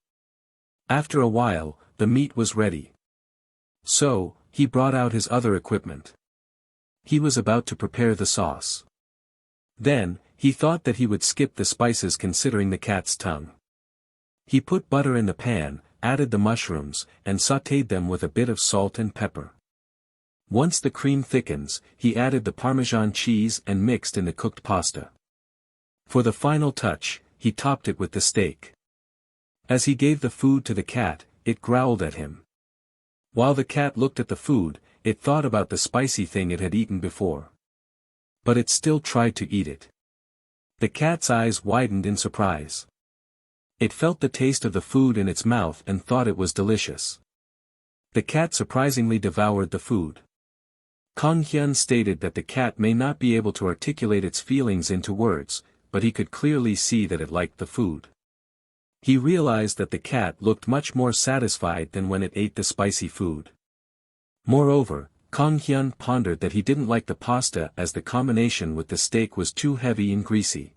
Speaker 1: After a while, the meat was ready. So, he brought out his other equipment. He was about to prepare the sauce. Then, he thought that he would skip the spices considering the cat's tongue. He put butter in the pan, added the mushrooms, and sautéed them with a bit of salt and pepper. Once the cream thickens, he added the Parmesan cheese and mixed in the cooked pasta. For the final touch, he topped it with the steak. As he gave the food to the cat, it growled at him. While the cat looked at the food, it thought about the spicy thing it had eaten before. But it still tried to eat it. The cat's eyes widened in surprise. It felt the taste of the food in its mouth and thought it was delicious. The cat surprisingly devoured the food. KangHyun stated that the cat may not be able to articulate its feelings into words, but he could clearly see that it liked the food. He realized that the cat looked much more satisfied than when it ate the spicy food. Moreover, KangHyun pondered that he didn't like the pasta as the combination with the steak was too heavy and greasy.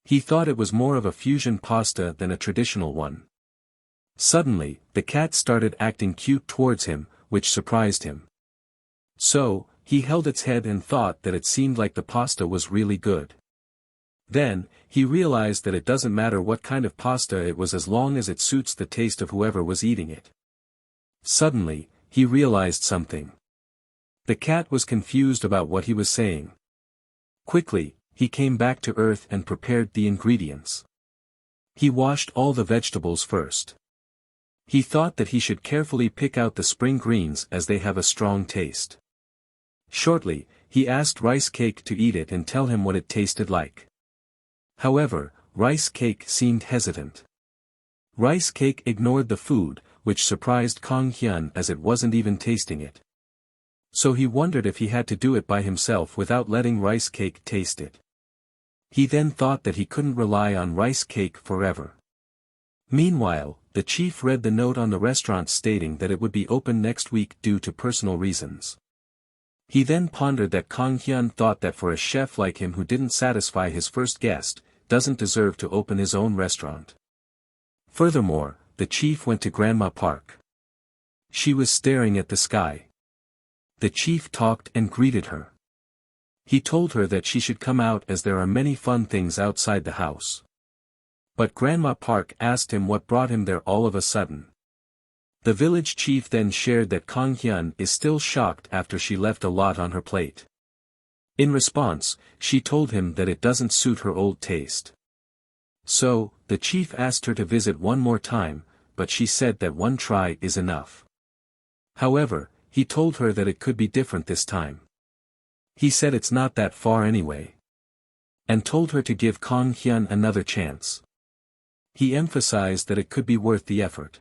Speaker 1: He thought it was more of a fusion pasta than a traditional one. Suddenly, the cat started acting cute towards him, which surprised him. So, he held its head and thought that it seemed like the pasta was really good. Then, he realized that it doesn't matter what kind of pasta it was as long as it suits the taste of whoever was eating it. Suddenly, he realized something. The cat was confused about what he was saying. Quickly, he came back to earth and prepared the ingredients. He washed all the vegetables first. He thought that he should carefully pick out the spring greens as they have a strong taste. Shortly, he asked Rice Cake to eat it and tell him what it tasted like. However, Rice Cake seemed hesitant. Rice Cake ignored the food, which surprised KangHyun as it wasn't even tasting it. So he wondered if he had to do it by himself without letting Rice Cake taste it. He then thought that he couldn't rely on Rice Cake forever. Meanwhile, the chief read the note on the restaurant stating that it would be open next week due to personal reasons. He then pondered that KangHyun thought that for a chef like him who didn't satisfy his first guest, doesn't deserve to open his own restaurant. Furthermore, the chief went to Grandma Park. She was staring at the sky. The chief talked and greeted her. He told her that she should come out as there are many fun things outside the house. But Grandma Park asked him what brought him there all of a sudden. The village chief then shared that KangHyun is still shocked after she left a lot on her plate. In response, she told him that it doesn't suit her old taste. So, the chief asked her to visit one more time, but she said that one try is enough. However, he told her that it could be different this time. He said it's not that far anyway. And told her to give KangHyun another chance. He emphasized that it could be worth the effort.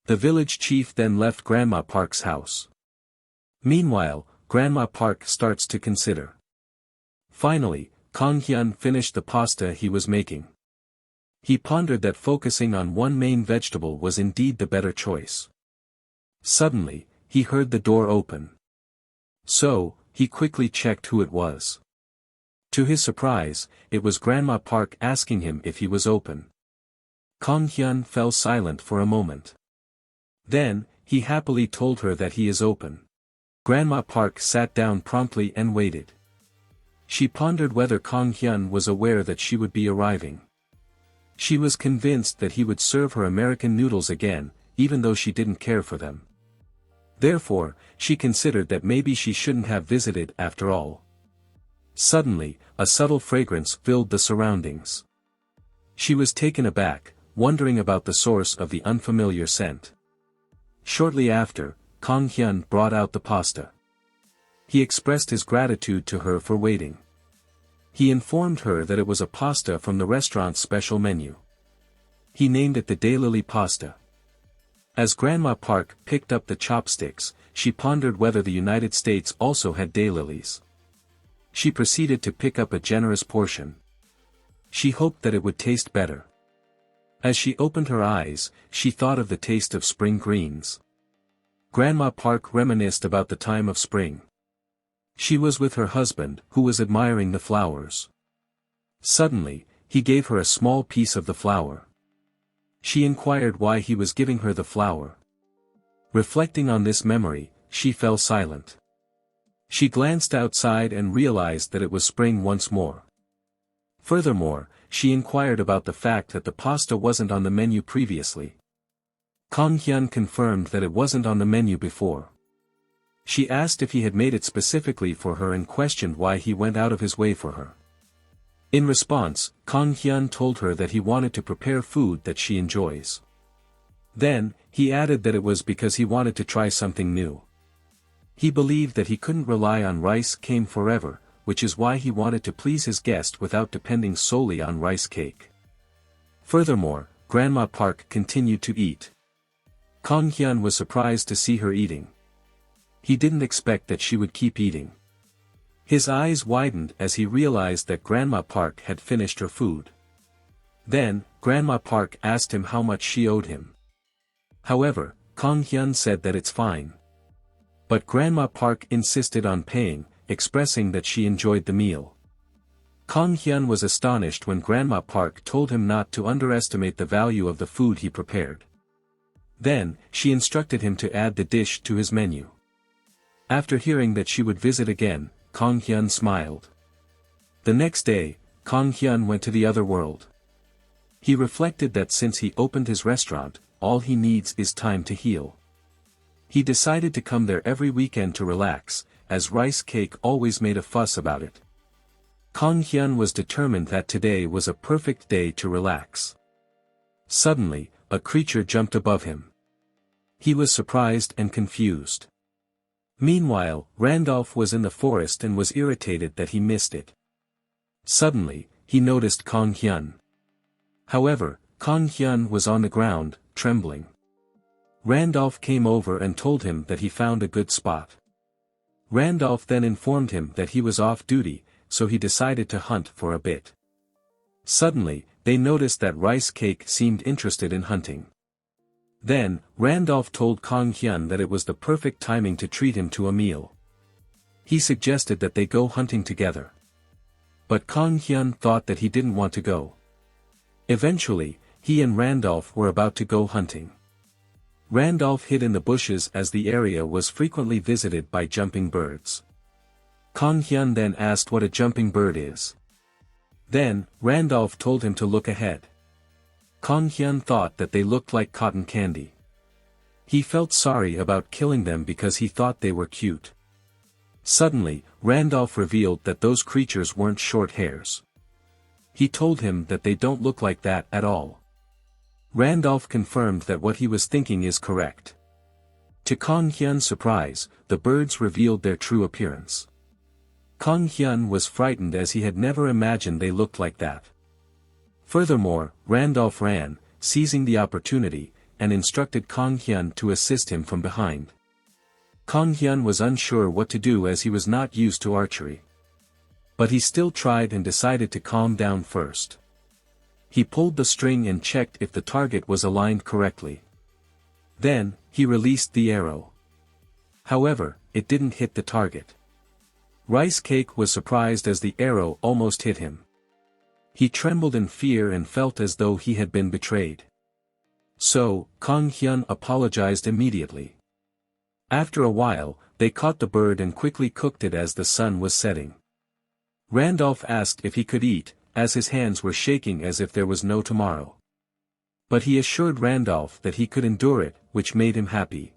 Speaker 1: The village chief then left Grandma Park's house. Meanwhile, Grandma Park starts to consider. Finally, KangHyun finished the pasta he was making. He pondered that focusing on one main vegetable was indeed the better choice. Suddenly, he heard the door open. So, he quickly checked who it was. To his surprise, it was Grandma Park asking him if he was open. KangHyun fell silent for a moment. Then, he happily told her that he is open. Grandma Park sat down promptly and waited. She pondered whether KangHyun was aware that she would be arriving. She was convinced that he would serve her American noodles again, even though she didn't care for them. Therefore, she considered that maybe she shouldn't have visited after all. Suddenly, a subtle fragrance filled the surroundings. She was taken aback, wondering about the source of the unfamiliar scent. Shortly after, KangHyun brought out the pasta. He expressed his gratitude to her for waiting. He informed her that it was a pasta from the restaurant's special menu. He named it the daylily pasta. As Grandma Park picked up the chopsticks, she pondered whether the United States also had daylilies. She proceeded to pick up a generous portion. She hoped that it would taste better. As she opened her eyes, she thought of the taste of spring greens. Grandma Park reminisced about the time of spring. She was with her husband, who was admiring the flowers. Suddenly, he gave her a small piece of the flower. She inquired why he was giving her the flower. Reflecting on this memory, she fell silent. She glanced outside and realized that it was spring once more. Furthermore, she inquired about the fact that the pasta wasn't on the menu previously. KangHyun confirmed that it wasn't on the menu before. She asked if he had made it specifically for her and questioned why he went out of his way for her. In response, KangHyun told her that he wanted to prepare food that she enjoys. Then, he added that it was because he wanted to try something new. He believed that he couldn't rely on rice cake forever, which is why he wanted to please his guest without depending solely on rice cake. Furthermore, Grandma Park continued to eat. KangHyun was surprised to see her eating. He didn't expect that she would keep eating. His eyes widened as he realized that Grandma Park had finished her food. Then, Grandma Park asked him how much she owed him. However, KangHyun said that it's fine. But Grandma Park insisted on paying, expressing that she enjoyed the meal. KangHyun was astonished when Grandma Park told him not to underestimate the value of the food he prepared. Then, she instructed him to add the dish to his menu. After hearing that she would visit again, KangHyun smiled. The next day, KangHyun went to the other world. He reflected that since he opened his restaurant, all he needs is time to heal. He decided to come there every weekend to relax, as rice cake always made a fuss about it. KangHyun was determined that today was a perfect day to relax. Suddenly, a creature jumped above him. He was surprised and confused. Meanwhile, Randolph was in the forest and was irritated that he missed it. Suddenly, he noticed KangHyun. However, KangHyun was on the ground, trembling. Randolph came over and told him that he found a good spot. Randolph then informed him that he was off duty, so he decided to hunt for a bit. Suddenly, they noticed that Rice Cake seemed interested in hunting. Then, Randolph told KangHyun that it was the perfect timing to treat him to a meal. He suggested that they go hunting together. But KangHyun thought that he didn't want to go. Eventually, he and Randolph were about to go hunting. Randolph hid in the bushes as the area was frequently visited by jumping birds. KangHyun then asked what a jumping bird is. Then, Randolph told him to look ahead. KangHyun thought that they looked like cotton candy. He felt sorry about killing them because he thought they were cute. Suddenly, Randolph revealed that those creatures weren't short hairs. He told him that they don't look like that at all. Randolph confirmed that what he was thinking is correct. To KangHyun's surprise, the birds revealed their true appearance. KangHyun was frightened as he had never imagined they looked like that. Furthermore, Randolph ran, seizing the opportunity, and instructed KangHyun to assist him from behind. KangHyun was unsure what to do as he was not used to archery. But he still tried and decided to calm down first. He pulled the string and checked if the target was aligned correctly. Then, he released the arrow. However, it didn't hit the target. Rice Cake was surprised as the arrow almost hit him. He trembled in fear and felt as though he had been betrayed. So, KangHyun apologized immediately. After a while, they caught the bird and quickly cooked it as the sun was setting. Randolph asked if he could eat, as his hands were shaking as if there was no tomorrow. But he assured Randolph that he could endure it, which made him happy.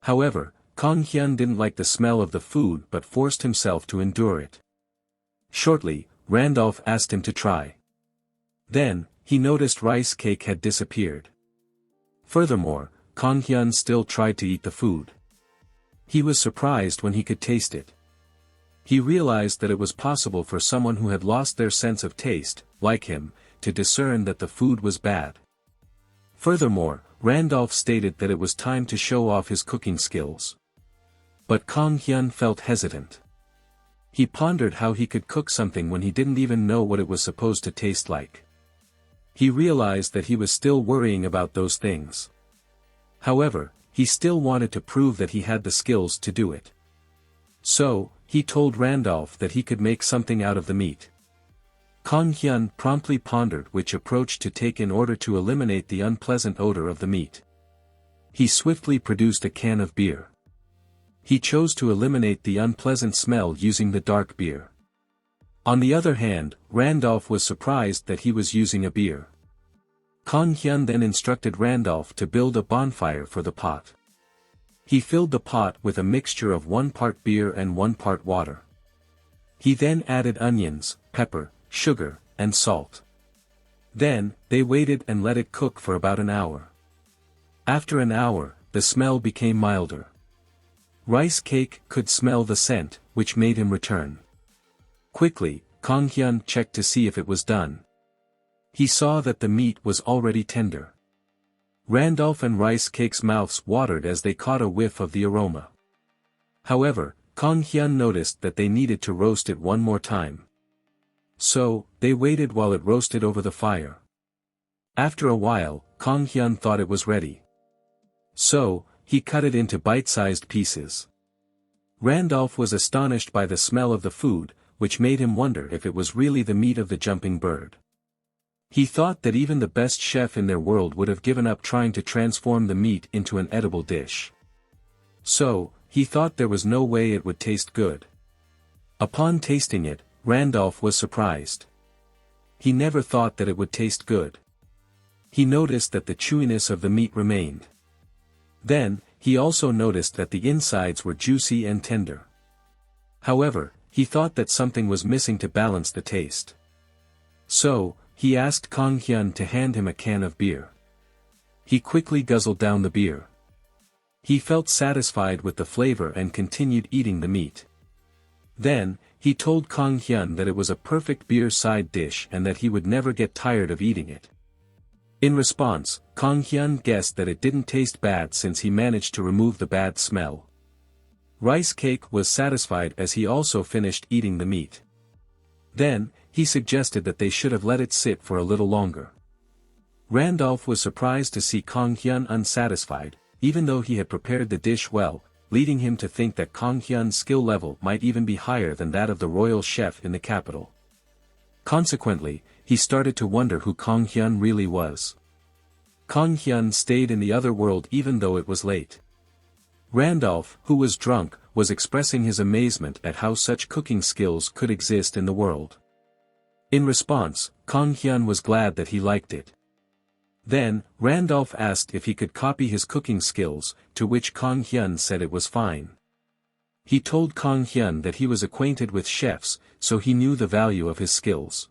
Speaker 1: However, KangHyun didn't like the smell of the food but forced himself to endure it. Shortly, Randolph asked him to try. Then, he noticed Rice Cake had disappeared. Furthermore, KangHyun still tried to eat the food. He was surprised when he could taste it. He realized that it was possible for someone who had lost their sense of taste, like him, to discern that the food was bad. Furthermore, Randolph stated that it was time to show off his cooking skills. But KangHyun felt hesitant. He pondered how he could cook something when he didn't even know what it was supposed to taste like. He realized that he was still worrying about those things. However, he still wanted to prove that he had the skills to do it. So, he told Randolph that he could make something out of the meat. KangHyun promptly pondered which approach to take in order to eliminate the unpleasant odor of the meat. He swiftly produced a can of beer. He chose to eliminate the unpleasant smell using the dark beer. On the other hand, Randolph was surprised that he was using a beer. KangHyun then instructed Randolph to build a bonfire for the pot. He filled the pot with a mixture of 1 part beer and 1 part water. He then added onions, pepper, sugar, and salt. Then, they waited and let it cook for about an hour. After an hour, the smell became milder. Rice Cake could smell the scent, which made him return. Quickly, KangHyun checked to see if it was done. He saw that the meat was already tender. Randolph and Rice Cake's mouths watered as they caught a whiff of the aroma. However, KangHyun noticed that they needed to roast it one more time. So, they waited while it roasted over the fire. After a while, KangHyun thought it was ready. So, he cut it into bite-sized pieces. Randolph was astonished by the smell of the food, which made him wonder if it was really the meat of the jumping bird. He thought that even the best chef in their world would have given up trying to transform the meat into an edible dish. So, he thought there was no way it would taste good. Upon tasting it, Randolph was surprised. He never thought that it would taste good. He noticed that the chewiness of the meat remained. Then, he also noticed that the insides were juicy and tender. However, he thought that something was missing to balance the taste. So, he asked KangHyun to hand him a can of beer. He quickly guzzled down the beer. He felt satisfied with the flavor and continued eating the meat. Then, he told KangHyun that it was a perfect beer side dish and that he would never get tired of eating it. In response, KangHyun guessed that it didn't taste bad since he managed to remove the bad smell. Rice Cake was satisfied as he also finished eating the meat. Then, he suggested that they should have let it sit for a little longer. Randolph was surprised to see KangHyun unsatisfied, even though he had prepared the dish well, leading him to think that KangHyun's skill level might even be higher than that of the royal chef in the capital. Consequently, he started to wonder who KangHyun really was. KangHyun stayed in the other world even though it was late. Randolph, who was drunk, was expressing his amazement at how such cooking skills could exist in the world. In response, KangHyun was glad that he liked it. Then, Randolph asked if he could copy his cooking skills, to which KangHyun said it was fine. He told KangHyun that he was acquainted with chefs, so he knew the value of his skills.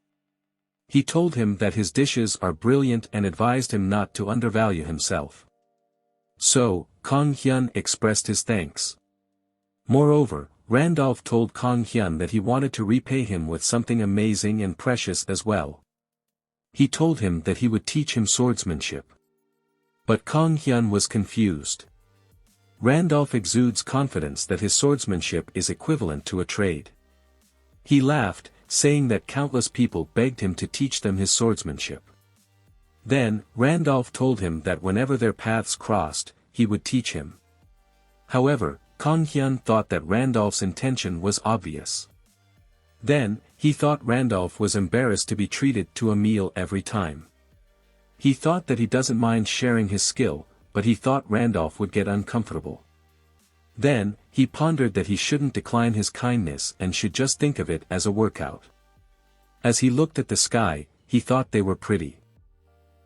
Speaker 1: He told him that his dishes are brilliant and advised him not to undervalue himself. So, KangHyun expressed his thanks. Moreover, Randolph told KangHyun that he wanted to repay him with something amazing and precious as well. He told him that he would teach him swordsmanship. But KangHyun was confused. Randolph exudes confidence that his swordsmanship is equivalent to a trade. He laughed, saying that countless people begged him to teach them his swordsmanship. Then, Randolph told him that whenever their paths crossed, he would teach him. However, KangHyun thought that Randolph's intention was obvious. Then, he thought Randolph was embarrassed to be treated to a meal every time. He thought that he doesn't mind sharing his skill, but he thought Randolph would get uncomfortable. Then, he pondered that he shouldn't decline his kindness and should just think of it as a workout. As he looked at the sky, he thought they were pretty.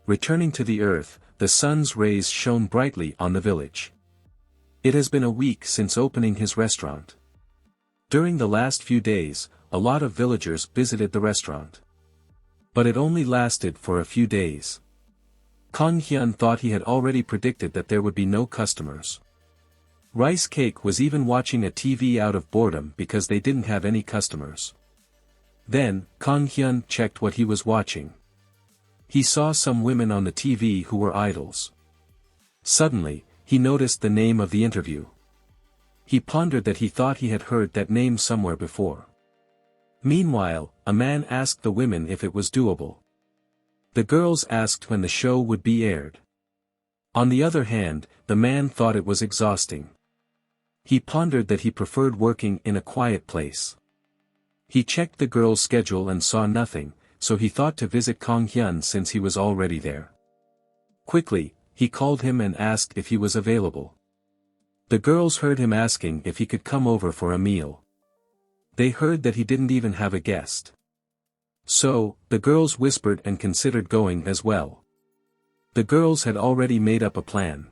Speaker 1: Returning to the earth, the sun's rays shone brightly on the village. It has been a week since opening his restaurant. During the last few days, a lot of villagers visited the restaurant. But it only lasted for a few days. KangHyun thought he had already predicted that there would be no customers. Rice Cake was even watching a TV out of boredom because they didn't have any customers. Then, KangHyun checked what he was watching. He saw some women on the TV who were idols. Suddenly, he noticed the name of the interview. He pondered that he thought he had heard that name somewhere before. Meanwhile, a man asked the women if it was doable. The girls asked when the show would be aired. On the other hand, the man thought it was exhausting. He pondered that he preferred working in a quiet place. He checked the girl's schedule and saw nothing, so he thought to visit KangHyun since he was already there. Quickly, he called him and asked if he was available. The girls heard him asking if he could come over for a meal. They heard that he didn't even have a guest. So, the girls whispered and considered going as well. The girls had already made up a plan.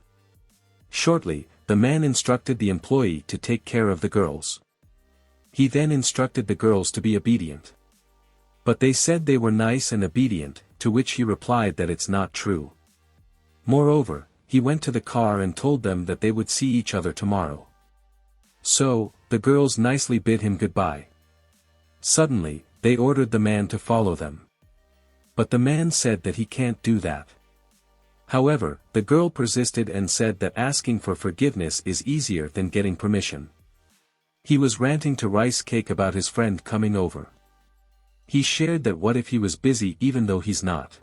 Speaker 1: Shortly, the man instructed the employee to take care of the girls. He then instructed the girls to be obedient. But they said they were nice and obedient, to which he replied that it's not true. Moreover, he went to the car and told them that they would see each other tomorrow. So, the girls nicely bid him goodbye. Suddenly, they ordered the man to follow them. But the man said that he can't do that. However, the girl persisted and said that asking for forgiveness is easier than getting permission. He was ranting to Rice Cake about his friend coming over. He shared that what if he was busy even though he's not.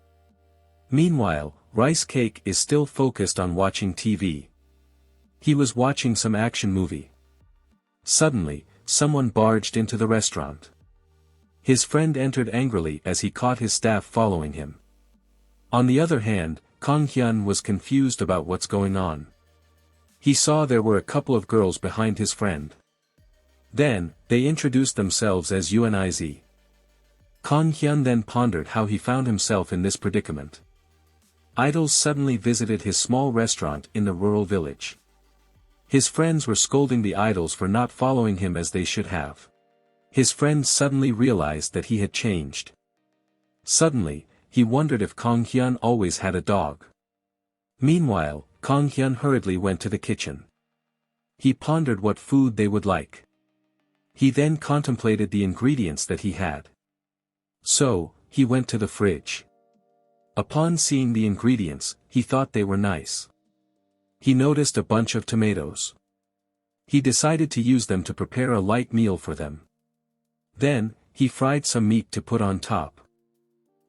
Speaker 1: Meanwhile, Rice Cake is still focused on watching TV. He was watching some action movie. Suddenly, someone barged into the restaurant. His friend entered angrily as he caught his staff following him. On the other hand, KangHyun was confused about what's going on. He saw there were a couple of girls behind his friend. Then, they introduced themselves as UNIZ. KangHyun then pondered how he found himself in this predicament. Idols suddenly visited his small restaurant in the rural village. His friends were scolding the idols for not following him as they should have. His friends suddenly realized that he had changed. Suddenly, he wondered if KangHyun always had a dog. Meanwhile, KangHyun hurriedly went to the kitchen. He pondered what food they would like. He then contemplated the ingredients that he had. So, he went to the fridge. Upon seeing the ingredients, he thought they were nice. He noticed a bunch of tomatoes. He decided to use them to prepare a light meal for them. Then, he fried some meat to put on top.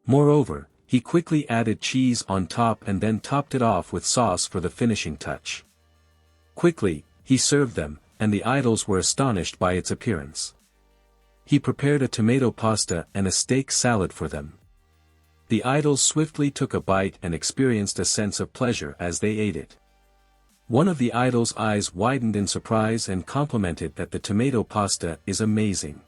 Speaker 1: Moreover, he quickly added cheese on top and then topped it off with sauce for the finishing touch. Quickly, he served them, and the idols were astonished by its appearance. He prepared a tomato pasta and a steak salad for them. The idols swiftly took a bite and experienced a sense of pleasure as they ate it. One of the idols' eyes widened in surprise and complimented that the tomato pasta is amazing.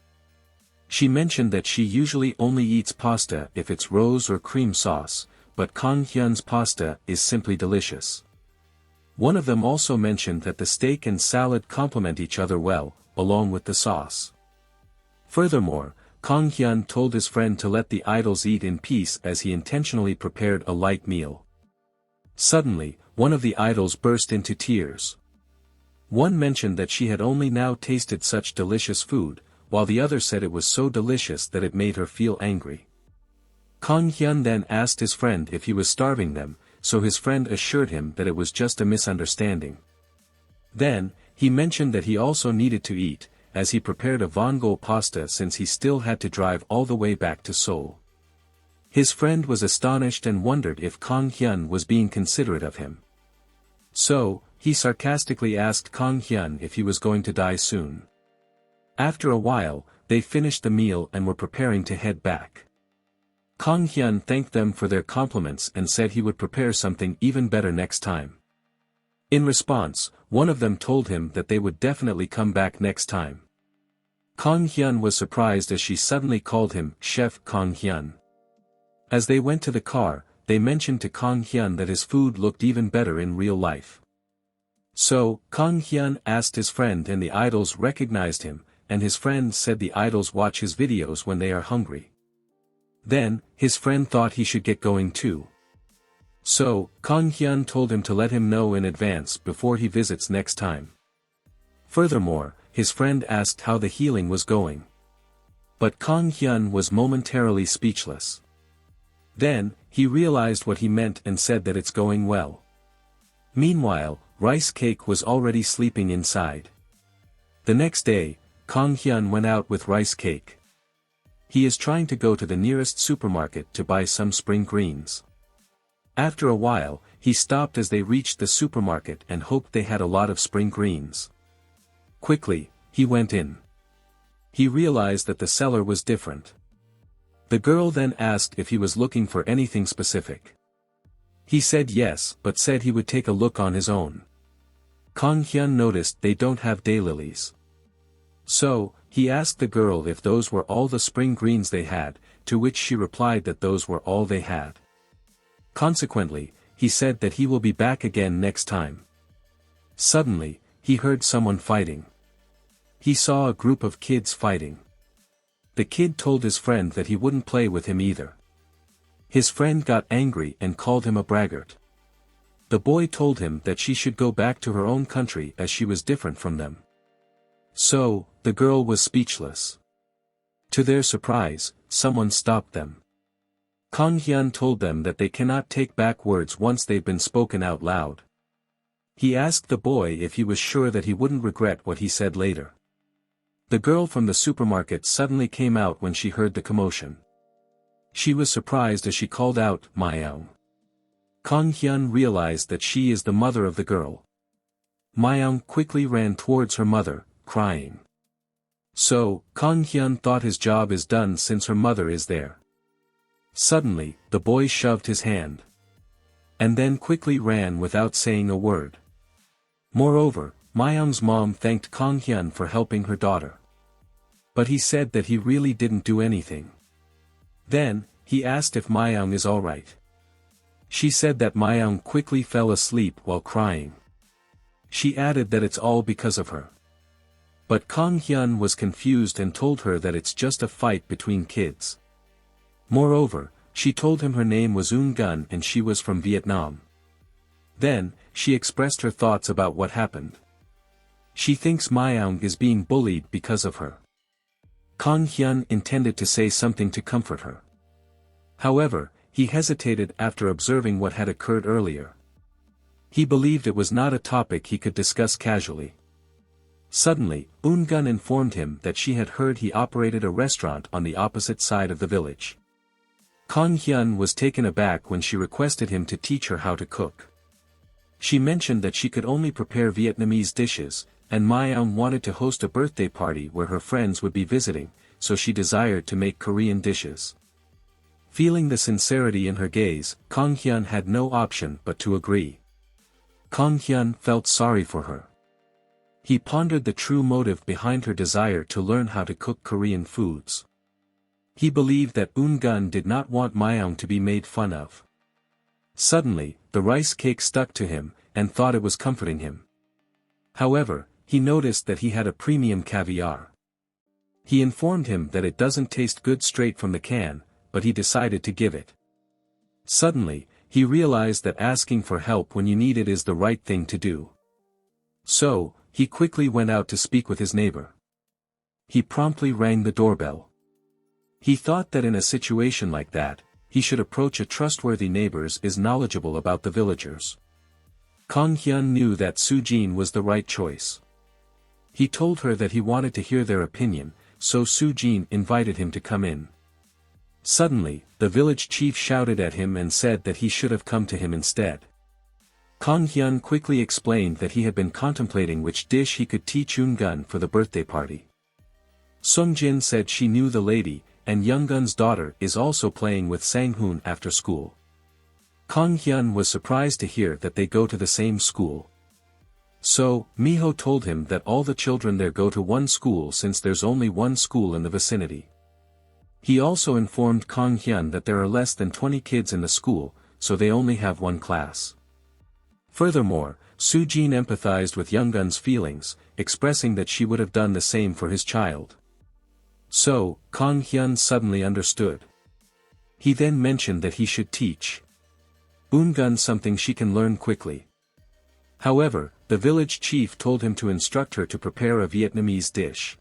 Speaker 1: She mentioned that she usually only eats pasta if it's rose or cream sauce, but KangHyun's pasta is simply delicious. One of them also mentioned that the steak and salad complement each other well, along with the sauce. Furthermore, KangHyun told his friend to let the idols eat in peace as he intentionally prepared a light meal. Suddenly, one of the idols burst into tears. One mentioned that she had only now tasted such delicious food, while the other said it was so delicious that it made her feel angry. KangHyun then asked his friend if he was starving them, so his friend assured him that it was just a misunderstanding. Then, he mentioned that he also needed to eat, as he prepared a vongole pasta since he still had to drive all the way back to Seoul. His friend was astonished and wondered if KangHyun was being considerate of him. So, he sarcastically asked KangHyun if he was going to die soon. After a while, they finished the meal and were preparing to head back. KangHyun thanked them for their compliments and said he would prepare something even better next time. In response, one of them told him that they would definitely come back next time. KangHyun was surprised as she suddenly called him Chef KangHyun. As they went to the car, they mentioned to KangHyun that his food looked even better in real life. So, KangHyun asked his friend and the idols recognized him, and his friend said the idols watch his videos when they are hungry. Then, his friend thought he should get going too. So, KangHyun told him to let him know in advance before he visits next time. Furthermore, his friend asked how the healing was going. But KangHyun was momentarily speechless. Then, he realized what he meant and said that it's going well. Meanwhile, Rice Cake was already sleeping inside. The next day, KangHyun went out with Rice Cake. He is trying to go to the nearest supermarket to buy some spring greens. After a while, he stopped as they reached the supermarket and hoped they had a lot of spring greens. Quickly, he went in. He realized that the seller was different. The girl then asked if he was looking for anything specific. He said yes, but said he would take a look on his own. KangHyun noticed they don't have daylilies. So, he asked the girl if those were all the spring greens they had, to which she replied that those were all they had. Consequently, he said that he will be back again next time. Suddenly, he heard someone fighting. He saw a group of kids fighting. The kid told his friend that he wouldn't play with him either. His friend got angry and called him a braggart. The boy told him that she should go back to her own country as she was different from them. So, the girl was speechless. To their surprise, someone stopped them. KangHyun told them that they cannot take back words once they've been spoken out loud. He asked the boy if he was sure that he wouldn't regret what he said later. The girl from the supermarket suddenly came out when she heard the commotion. She was surprised as she called out, "Myeong." KangHyun realized that she is the mother of the girl. Myeong quickly ran towards her mother, crying. So, KangHyun thought his job is done since her mother is there. Suddenly, the boy shoved his hand. And then quickly ran without saying a word. Moreover, Myeong's mom thanked KangHyun for helping her daughter. But he said that he really didn't do anything. Then, he asked if Myeong is alright. She said that Myeong quickly fell asleep while crying. She added that it's all because of her. But KangHyun was confused and told her that it's just a fight between kids. Moreover, she told him her name was Eun and she was from Vietnam. Then, she expressed her thoughts about what happened. She thinks Myeong is being bullied because of her. KangHyun intended to say something to comfort her. However, he hesitated after observing what had occurred earlier. He believed it was not a topic he could discuss casually. Suddenly, Eun informed him that she had heard he operated a restaurant on the opposite side of the village. KangHyun was taken aback when she requested him to teach her how to cook. She mentioned that she could only prepare Vietnamese dishes, and Myeong wanted to host a birthday party where her friends would be visiting, so she desired to make Korean dishes. Feeling the sincerity in her gaze, KangHyun had no option but to agree. KangHyun felt sorry for her. He pondered the true motive behind her desire to learn how to cook Korean foods. He believed that Eun did not want Myeong to be made fun of. Suddenly, the rice cake stuck to him, and thought it was comforting him. However, he noticed that he had a premium caviar. He informed him that it doesn't taste good straight from the can, but he decided to give it. Suddenly, he realized that asking for help when you need it is the right thing to do. So, he quickly went out to speak with his neighbor. He promptly rang the doorbell. He thought that in a situation like that, he should approach a trustworthy neighbor is knowledgeable about the villagers. KangHyun knew that Sujin was the right choice. He told her that he wanted to hear their opinion, so Sujin invited him to come in. Suddenly, the village chief shouted at him and said that he should have come to him instead. KangHyun quickly explained that he had been contemplating which dish he could teach Yoongun for the birthday party. Sungjin said she knew the lady, and Yoongun's daughter is also playing with Sanghoon after school. KangHyun was surprised to hear that they go to the same school. So, Miho told him that all the children there go to one school since there's only one school in the vicinity. He also informed KangHyun that there are less than 20 kids in the school, so they only have one class. Furthermore, Sujin empathized with Yoongun's feelings, expressing that she would have done the same for his child. So, KangHyun suddenly understood. He then mentioned that he should teach Yoongun something she can learn quickly. However, the village chief told him to instruct her to prepare a Vietnamese dish.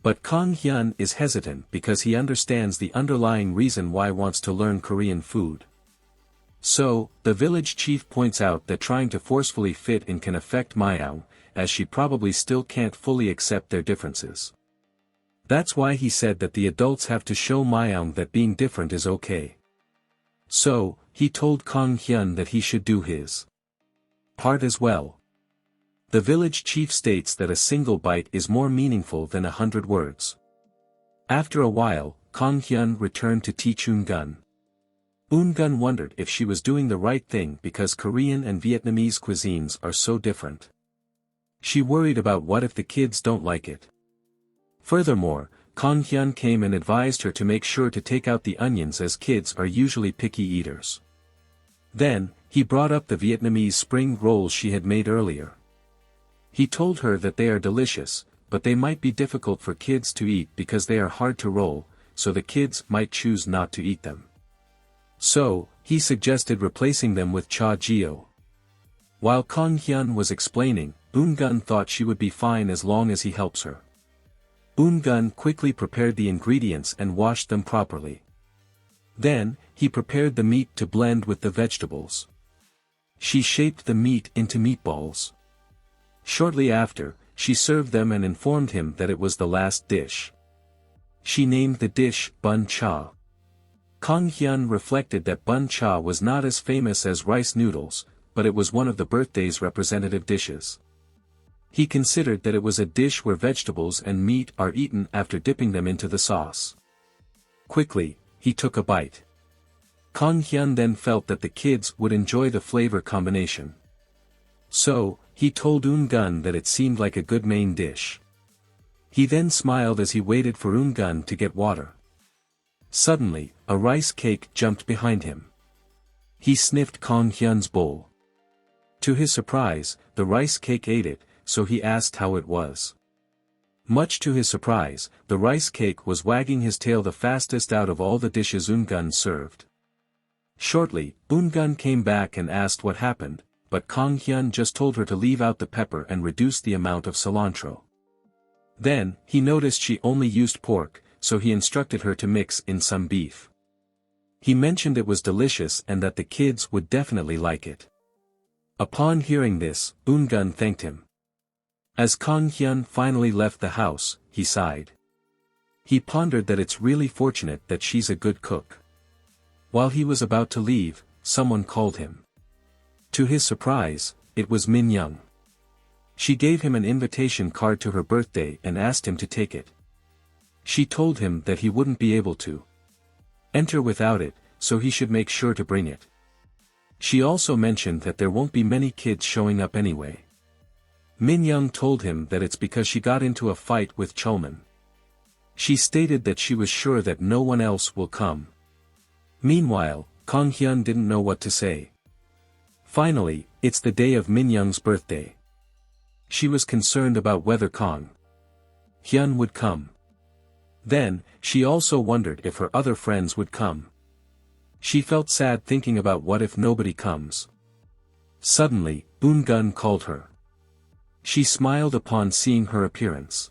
Speaker 1: But KangHyun is hesitant because he understands the underlying reason why wants to learn Korean food. So, the village chief points out that trying to forcefully fit in can affect Myeong, as she probably still can't fully accept their differences. That's why he said that the adults have to show Myeong that being different is okay. So, he told KangHyun that he should do his part as well. The village chief states that a single bite is more meaningful than 100 words. After a while, KangHyun returned to teach Yoongun. Yoongun wondered if she was doing the right thing because Korean and Vietnamese cuisines are so different. She worried about what if the kids don't like it. Furthermore, KangHyun came and advised her to make sure to take out the onions as kids are usually picky eaters. Then, he brought up the Vietnamese spring rolls she had made earlier. He told her that they are delicious, but they might be difficult for kids to eat because they are hard to roll, so the kids might choose not to eat them. So, he suggested replacing them with cha geo. While KangHyun was explaining, Yoongun thought she would be fine as long as he helps her. Yoongun quickly prepared the ingredients and washed them properly. Then, he prepared the meat to blend with the vegetables. She shaped the meat into meatballs. Shortly after, she served them and informed him that it was the last dish. She named the dish bun cha. KangHyun reflected that bun cha was not as famous as rice noodles, but it was one of the birthday's representative dishes. He considered that it was a dish where vegetables and meat are eaten after dipping them into the sauce. Quickly, he took a bite. KangHyun then felt that the kids would enjoy the flavor combination. So, he told Yoongun that it seemed like a good main dish. He then smiled as he waited for Yoongun to get water. Suddenly, a rice cake jumped behind him. He sniffed KangHyun's bowl. To his surprise, the rice cake ate it, so he asked how it was. Much to his surprise, the rice cake was wagging his tail the fastest out of all the dishes Yoongun served. Shortly, Yoongun came back and asked what happened, but KangHyun just told her to leave out the pepper and reduce the amount of cilantro. Then, he noticed she only used pork, so he instructed her to mix in some beef. He mentioned it was delicious and that the kids would definitely like it. Upon hearing this, Yoongun thanked him. As KangHyun finally left the house, he sighed. He pondered that it's really fortunate that she's a good cook. While he was about to leave, someone called him. To his surprise, it was Min Young. She gave him an invitation card to her birthday and asked him to take it. She told him that he wouldn't be able to enter without it, so he should make sure to bring it. She also mentioned that there won't be many kids showing up anyway. Min Young told him that it's because she got into a fight with Chulman. She stated that she was sure that no one else will come. Meanwhile, KangHyun didn't know what to say. Finally, it's the day of Minyoung's birthday. She was concerned about whether KangHyun would come. Then, she also wondered if her other friends would come. She felt sad thinking about what if nobody comes. Suddenly, Eun-gun called her. She smiled upon seeing her appearance.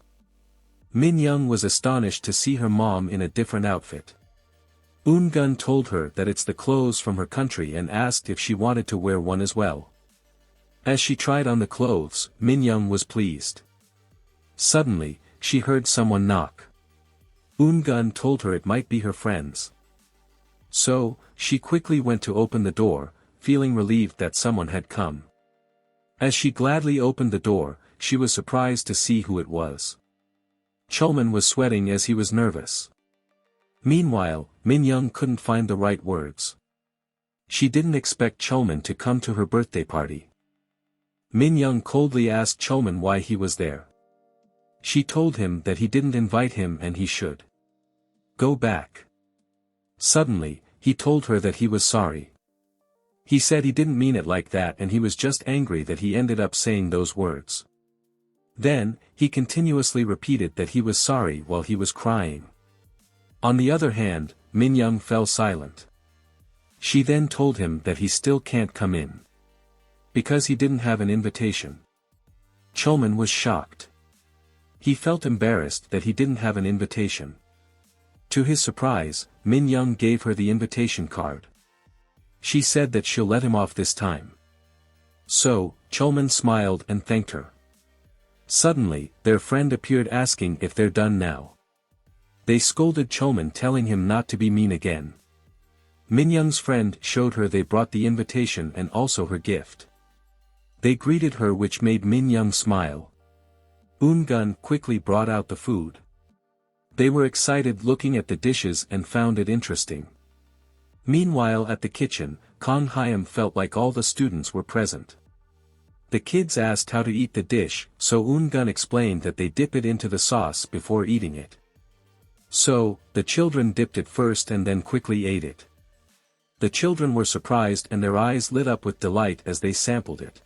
Speaker 1: Minyoung was astonished to see her mom in a different outfit. Eun-gun told her that it's the clothes from her country and asked if she wanted to wear one as well. As she tried on the clothes, Minyoung was pleased. Suddenly, she heard someone knock. Eun-gun told her it might be her friends. So, she quickly went to open the door, feeling relieved that someone had come. As she gladly opened the door, she was surprised to see who it was. Chulman was sweating as he was nervous. Meanwhile, Minyoung couldn't find the right words. She didn't expect Chulman to come to her birthday party. Minyoung coldly asked Chulman why he was there. She told him that he didn't invite him and he should go back. Suddenly, he told her that he was sorry. He said he didn't mean it like that and he was just angry that he ended up saying those words. Then, he continuously repeated that he was sorry while he was crying. On the other hand, Minyoung fell silent. She then told him that he still can't come in. Because he didn't have an invitation. Chulman was shocked. He felt embarrassed that he didn't have an invitation. To his surprise, Minyoung gave her the invitation card. She said that she'll let him off this time. So, Chulman smiled and thanked her. Suddenly, their friend appeared asking if they're done now. They scolded Chulman telling him not to be mean again. Minyoung's friend showed her they brought the invitation and also her gift. They greeted her which made Minyoung smile. Eun-gun quickly brought out the food. They were excited looking at the dishes and found it interesting. Meanwhile at the kitchen, KangHyun felt like all the students were present. The kids asked how to eat the dish, so Eun-gun explained that they dip it into the sauce before eating it. So, the children dipped it first and then quickly ate it. The children were surprised and their eyes lit up with delight as they sampled it.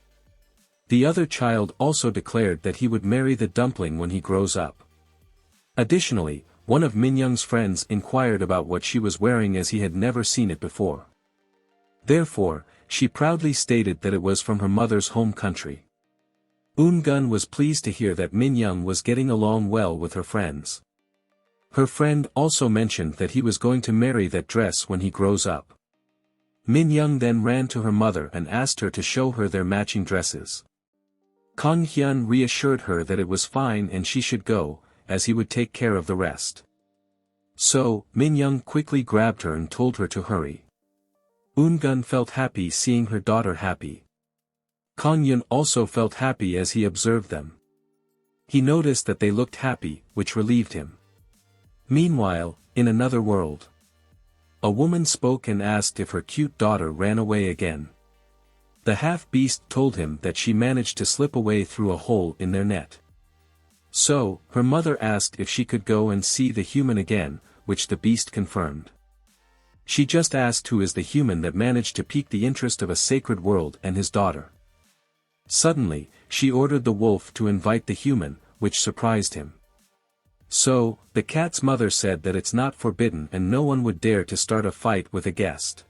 Speaker 1: The other child also declared that he would marry the dumpling when he grows up. Additionally, one of Minyoung's friends inquired about what she was wearing as he had never seen it before. Therefore, she proudly stated that it was from her mother's home country. Eun-gun was pleased to hear that Minyoung was getting along well with her friends. Her friend also mentioned that he was going to marry that dress when he grows up. Minyoung then ran to her mother and asked her to show her their matching dresses. KangHyun reassured her that it was fine and she should go, as he would take care of the rest. So, Minyoung quickly grabbed her and told her to hurry. Eun-gun felt happy seeing her daughter happy. KangHyun also felt happy as he observed them. He noticed that they looked happy, which relieved him. Meanwhile, in another world. A woman spoke and asked if her cute daughter ran away again. The half-beast told him that she managed to slip away through a hole in their net. So, her mother asked if she could go and see the human again, which the beast confirmed. She just asked who is the human that managed to pique the interest of a sacred world and his daughter. Suddenly, she ordered the wolf to invite the human, which surprised him. So, the cat's mother said that it's not forbidden and no one would dare to start a fight with a guest.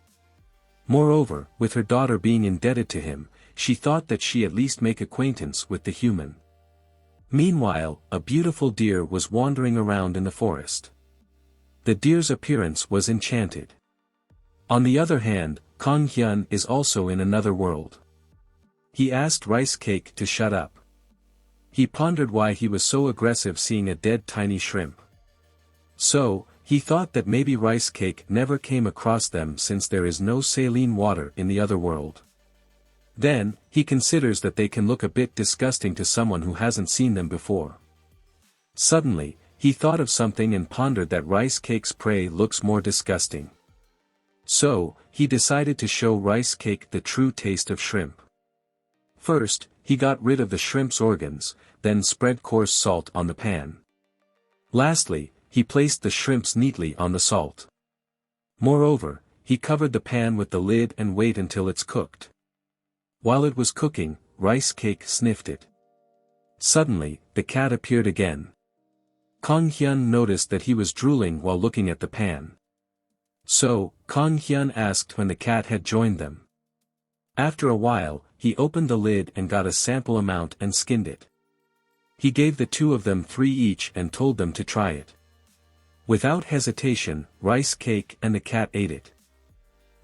Speaker 1: Moreover, with her daughter being indebted to him, she thought that she at least make acquaintance with the human. Meanwhile, a beautiful deer was wandering around in the forest. The deer's appearance was enchanted. On the other hand, KangHyun is also in another world. He asked Rice Cake to shut up. He pondered why he was so aggressive seeing a dead tiny shrimp. So, he thought that maybe Rice Cake never came across them since there is no saline water in the other world. Then, he considers that they can look a bit disgusting to someone who hasn't seen them before. Suddenly, he thought of something and pondered that Rice Cake's prey looks more disgusting. So, he decided to show Rice Cake the true taste of shrimp. First, he got rid of the shrimp's organs, then spread coarse salt on the pan. Lastly, he placed the shrimps neatly on the salt. Moreover, he covered the pan with the lid and waited until it's cooked. While it was cooking, Rice Cake sniffed it. Suddenly, the cat appeared again. KangHyun noticed that he was drooling while looking at the pan. So, KangHyun asked when the cat had joined them. After a while, he opened the lid and got a sample amount and skinned it. He gave the two of them 3 each and told them to try it. Without hesitation, Rice Cake and the cat ate it.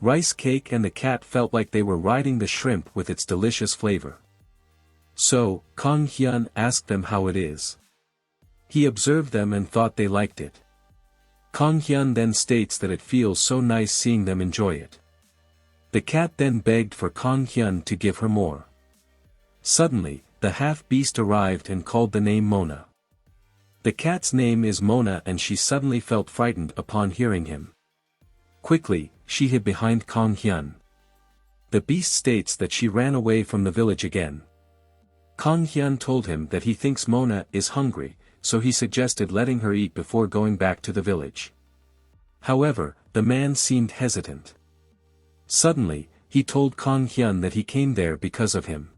Speaker 1: Rice Cake and the cat felt like they were riding the shrimp with its delicious flavor. So, KangHyun asked them how it is. He observed them and thought they liked it. KangHyun then states that it feels so nice seeing them enjoy it. The cat then begged for KangHyun to give her more. Suddenly, the half-beast arrived and called the name Mona. The cat's name is Mona and she suddenly felt frightened upon hearing him. Quickly, she hid behind KangHyun. The beast states that she ran away from the village again. KangHyun told him that he thinks Mona is hungry, so he suggested letting her eat before going back to the village. However, the man seemed hesitant. Suddenly, he told KangHyun that he came there because of him.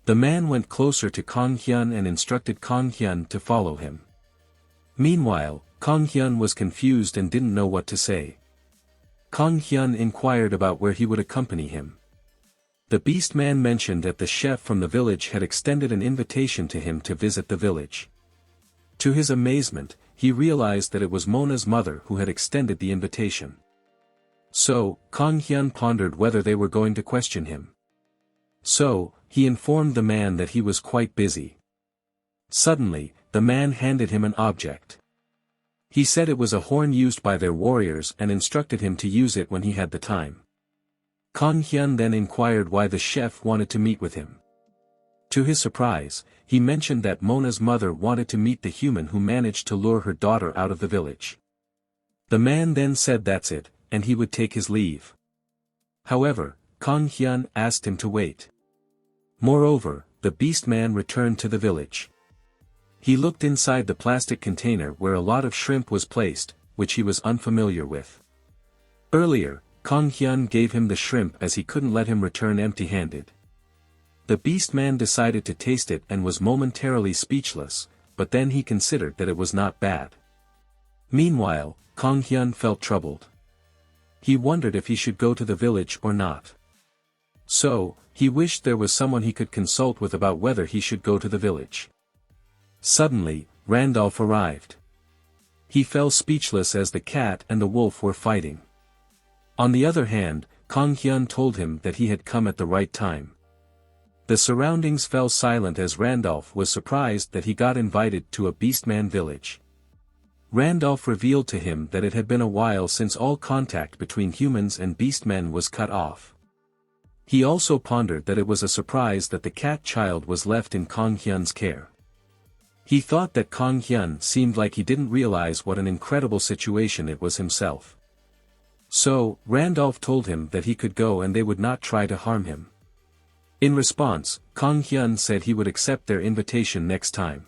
Speaker 1: The man went closer to KangHyun and instructed KangHyun to follow him. Meanwhile, KangHyun was confused and didn't know what to say. KangHyun inquired about where he would accompany him. The beast man mentioned that the chef from the village had extended an invitation to him to visit the village. To his amazement, he realized that it was Mona's mother who had extended the invitation. So, KangHyun pondered whether they were going to question him. So, he informed the man that he was quite busy. Suddenly, the man handed him an object. He said it was a horn used by their warriors and instructed him to use it when he had the time. KangHyun then inquired why the chef wanted to meet with him. To his surprise, he mentioned that Mona's mother wanted to meet the human who managed to lure her daughter out of the village. The man then said that's it, and he would take his leave. However, KangHyun asked him to wait. Moreover, the beast man returned to the village. He looked inside the plastic container where a lot of shrimp was placed, which he was unfamiliar with. Earlier, KangHyun gave him the shrimp as he couldn't let him return empty-handed. The beast man decided to taste it and was momentarily speechless, but then he considered that it was not bad. Meanwhile, KangHyun felt troubled. He wondered if he should go to the village or not. So, he wished there was someone he could consult with about whether he should go to the village. Suddenly, Randolph arrived. He fell speechless as the cat and the wolf were fighting. On the other hand, KangHyun told him that he had come at the right time. The surroundings fell silent as Randolph was surprised that he got invited to a beastman village. Randolph revealed to him that it had been a while since all contact between humans and beastmen was cut off. He also pondered that it was a surprise that the cat child was left in KangHyun's care. He thought that KangHyun seemed like he didn't realize what an incredible situation it was himself. So, Randolph told him that he could go and they would not try to harm him. In response, KangHyun said he would accept their invitation next time.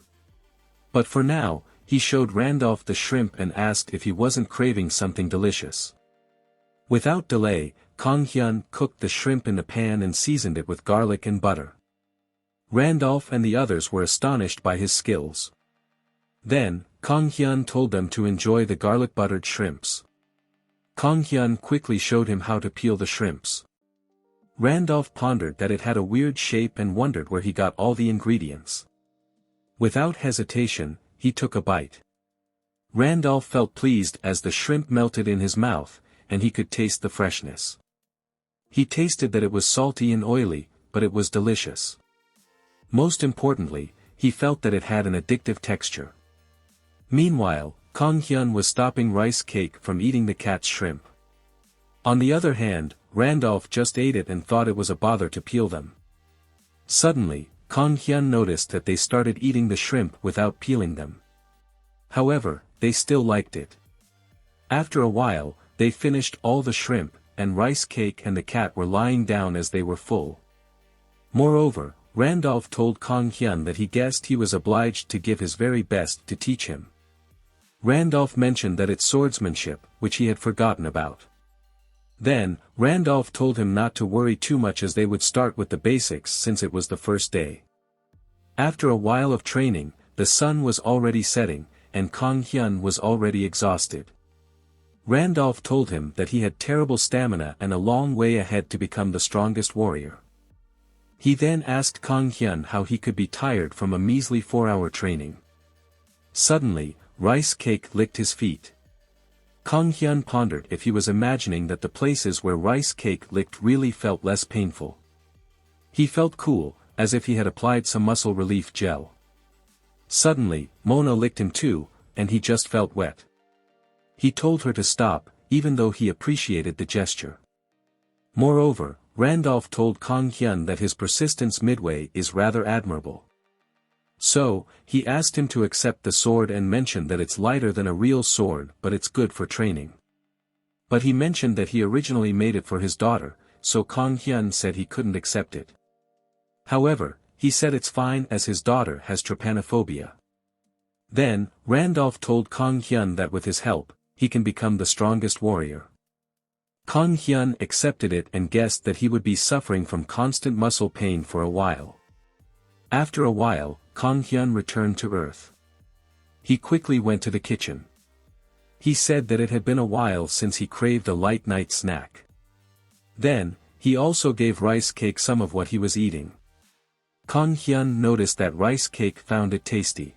Speaker 1: But for now, he showed Randolph the shrimp and asked if he wasn't craving something delicious. Without delay, KangHyun cooked the shrimp in the pan and seasoned it with garlic and butter. Randolph and the others were astonished by his skills. Then, KangHyun told them to enjoy the garlic-buttered shrimps. KangHyun quickly showed him how to peel the shrimps. Randolph pondered that it had a weird shape and wondered where he got all the ingredients. Without hesitation, he took a bite. Randolph felt pleased as the shrimp melted in his mouth, and he could taste the freshness. He tasted that it was salty and oily, but it was delicious. Most importantly, he felt that it had an addictive texture. Meanwhile, KangHyun was stopping Rice Cake from eating the cat's shrimp. On the other hand, Randolph just ate it and thought it was a bother to peel them. Suddenly, KangHyun noticed that they started eating the shrimp without peeling them. However, they still liked it. After a while, they finished all the shrimp, and Rice Cake and the cat were lying down as they were full. Moreover, Randolph told KangHyun that he guessed he was obliged to give his very best to teach him. Randolph mentioned that it's swordsmanship, which he had forgotten about. Then, Randolph told him not to worry too much as they would start with the basics since it was the first day. After a while of training, the sun was already setting, and KangHyun was already exhausted. Randolph told him that he had terrible stamina and a long way ahead to become the strongest warrior. He then asked KangHyun how he could be tired from a measly 4-hour training. Suddenly, Rice Cake licked his feet. KangHyun pondered if he was imagining that the places where Rice Cake licked really felt less painful. He felt cool, as if he had applied some muscle relief gel. Suddenly, Mona licked him too, and he just felt wet. He told her to stop, even though he appreciated the gesture. Moreover, Randolph told KangHyun that his persistence midway is rather admirable. So, he asked him to accept the sword and mentioned that it's lighter than a real sword but it's good for training. But he mentioned that he originally made it for his daughter, so KangHyun said he couldn't accept it. However, he said it's fine as his daughter has trypanophobia. Then, Randolph told KangHyun that with his help, he can become the strongest warrior. KangHyun accepted it and guessed that he would be suffering from constant muscle pain for a while. After a while, KangHyun returned to Earth. He quickly went to the kitchen. He said that it had been a while since he craved a light night snack. Then, he also gave Rice Cake some of what he was eating. KangHyun noticed that Rice Cake found it tasty.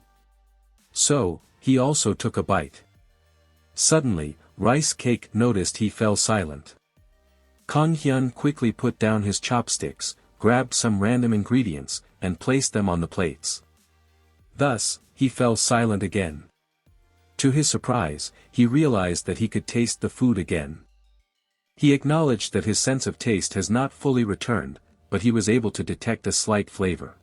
Speaker 1: So, he also took a bite. Suddenly, Rice Cake noticed he fell silent. KangHyun quickly put down his chopsticks, grabbed some random ingredients, and placed them on the plates. Thus, he fell silent again. To his surprise, he realized that he could taste the food again. He acknowledged that his sense of taste has not fully returned, but he was able to detect a slight flavor.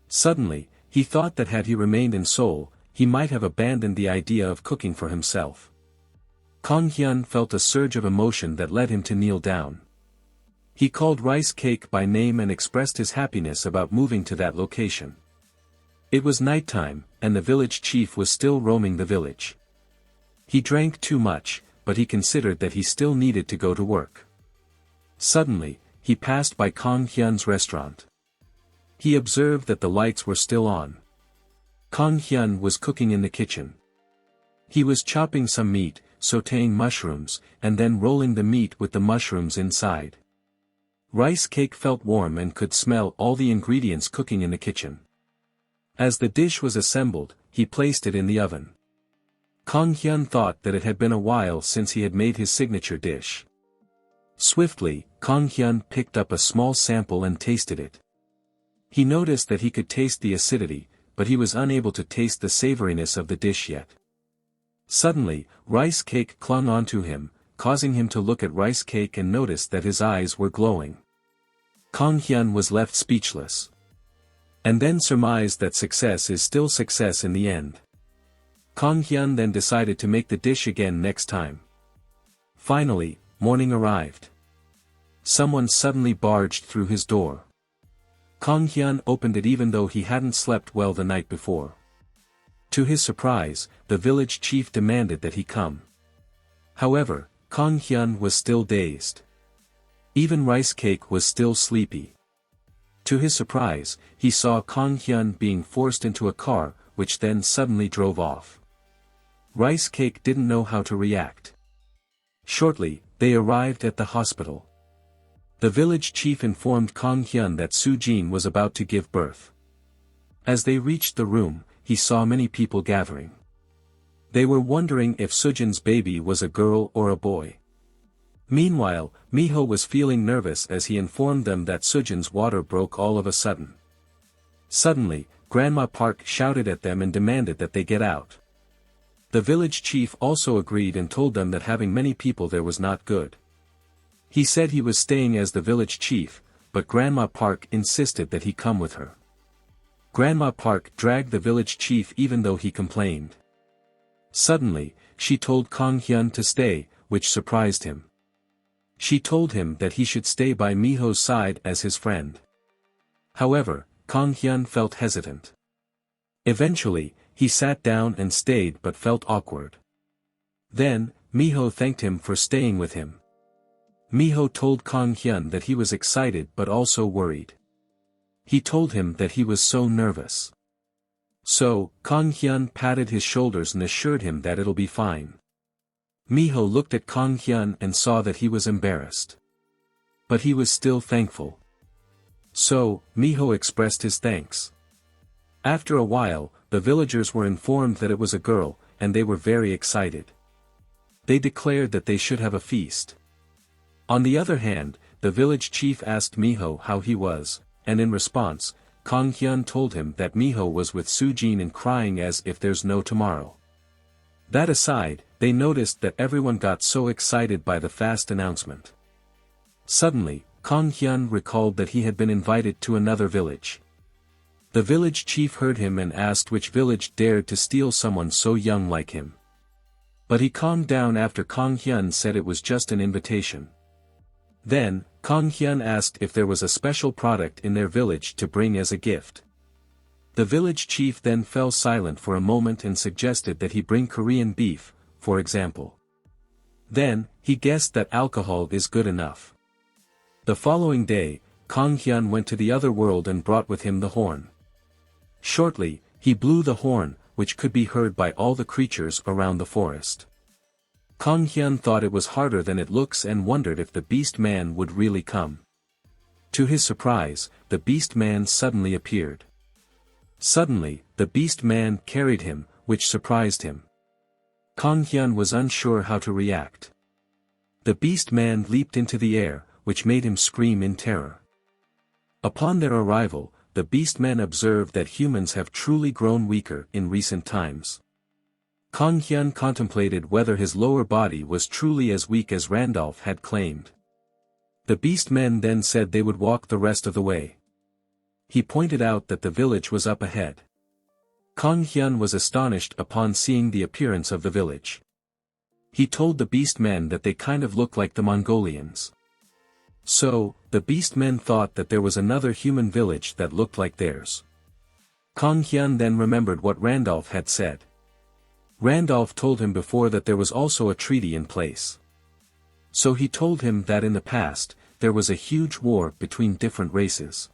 Speaker 1: Suddenly, he thought that had he remained in Seoul, he might have abandoned the idea of cooking for himself. KangHyun felt a surge of emotion that led him to kneel down. He called Rice Cake by name and expressed his happiness about moving to that location. It was nighttime, and the village chief was still roaming the village. He drank too much, but he considered that he still needed to go to work. Suddenly, he passed by KangHyun's restaurant. He observed that the lights were still on. KangHyun was cooking in the kitchen. He was chopping some meat, sautéing mushrooms, and then rolling the meat with the mushrooms inside. Rice Cake felt warm and could smell all the ingredients cooking in the kitchen. As the dish was assembled, he placed it in the oven. KangHyun thought that it had been a while since he had made his signature dish. Swiftly, KangHyun picked up a small sample and tasted it. He noticed that he could taste the acidity, but he was unable to taste the savoriness of the dish yet. Suddenly, Rice Cake clung onto him, causing him to look at Rice Cake and notice that his eyes were glowing. KangHyun was left speechless. And then surmised that success is still success in the end. KangHyun then decided to make the dish again next time. Finally, morning arrived. Someone suddenly barged through his door. KangHyun opened it even though he hadn't slept well the night before. To his surprise, the village chief demanded that he come. However, KangHyun was still dazed. Even Rice Cake was still sleepy. To his surprise, he saw KangHyun being forced into a car, which then suddenly drove off. Rice Cake didn't know how to react. Shortly, they arrived at the hospital. The village chief informed KangHyun that Sujin was about to give birth. As they reached the room, he saw many people gathering. They were wondering if Sujin's baby was a girl or a boy. Meanwhile, Miho was feeling nervous as he informed them that Sujin's water broke all of a sudden. Suddenly, Grandma Park shouted at them and demanded that they get out. The village chief also agreed and told them that having many people there was not good. He said he was staying as the village chief, but Grandma Park insisted that he come with her. Grandma Park dragged the village chief even though he complained. Suddenly, she told KangHyun to stay, which surprised him. She told him that he should stay by Miho's side as his friend. However, KangHyun felt hesitant. Eventually, he sat down and stayed but felt awkward. Then, Miho thanked him for staying with him. Miho told KangHyun that he was excited but also worried. He told him that he was so nervous. So, KangHyun patted his shoulders and assured him that it'll be fine. Miho looked at KangHyun and saw that he was embarrassed. But he was still thankful. So, Miho expressed his thanks. After a while, the villagers were informed that it was a girl, and they were very excited. They declared that they should have a feast. On the other hand, the village chief asked Miho how he was, and in response, KangHyun told him that Miho was with Sujin and crying as if there's no tomorrow. That aside, they noticed that everyone got so excited by the fast announcement. Suddenly, KangHyun recalled that he had been invited to another village. The village chief heard him and asked which village dared to steal someone so young like him. But he calmed down after KangHyun said it was just an invitation. Then, KangHyun asked if there was a special product in their village to bring as a gift. The village chief then fell silent for a moment and suggested that he bring Korean beef, for example. Then, he guessed that alcohol is good enough. The following day, KangHyun went to the other world and brought with him the horn. Shortly, he blew the horn, which could be heard by all the creatures around the forest. KangHyun thought it was harder than it looks and wondered if the beast man would really come. To his surprise, the beast man suddenly appeared. Suddenly, the beast man carried him, which surprised him. KangHyun was unsure how to react. The beast man leaped into the air, which made him scream in terror. Upon their arrival, the beast man observed that humans have truly grown weaker in recent times. KangHyun contemplated whether his lower body was truly as weak as Randolph had claimed. The beast men then said they would walk the rest of the way. He pointed out that the village was up ahead. KangHyun was astonished upon seeing the appearance of the village. He told the beast men that they kind of looked like the Mongolians. So, the beast men thought that there was another human village that looked like theirs. KangHyun then remembered what Randolph had said. Randolph told him before that there was also a treaty in place. So he told him that in the past, there was a huge war between different races.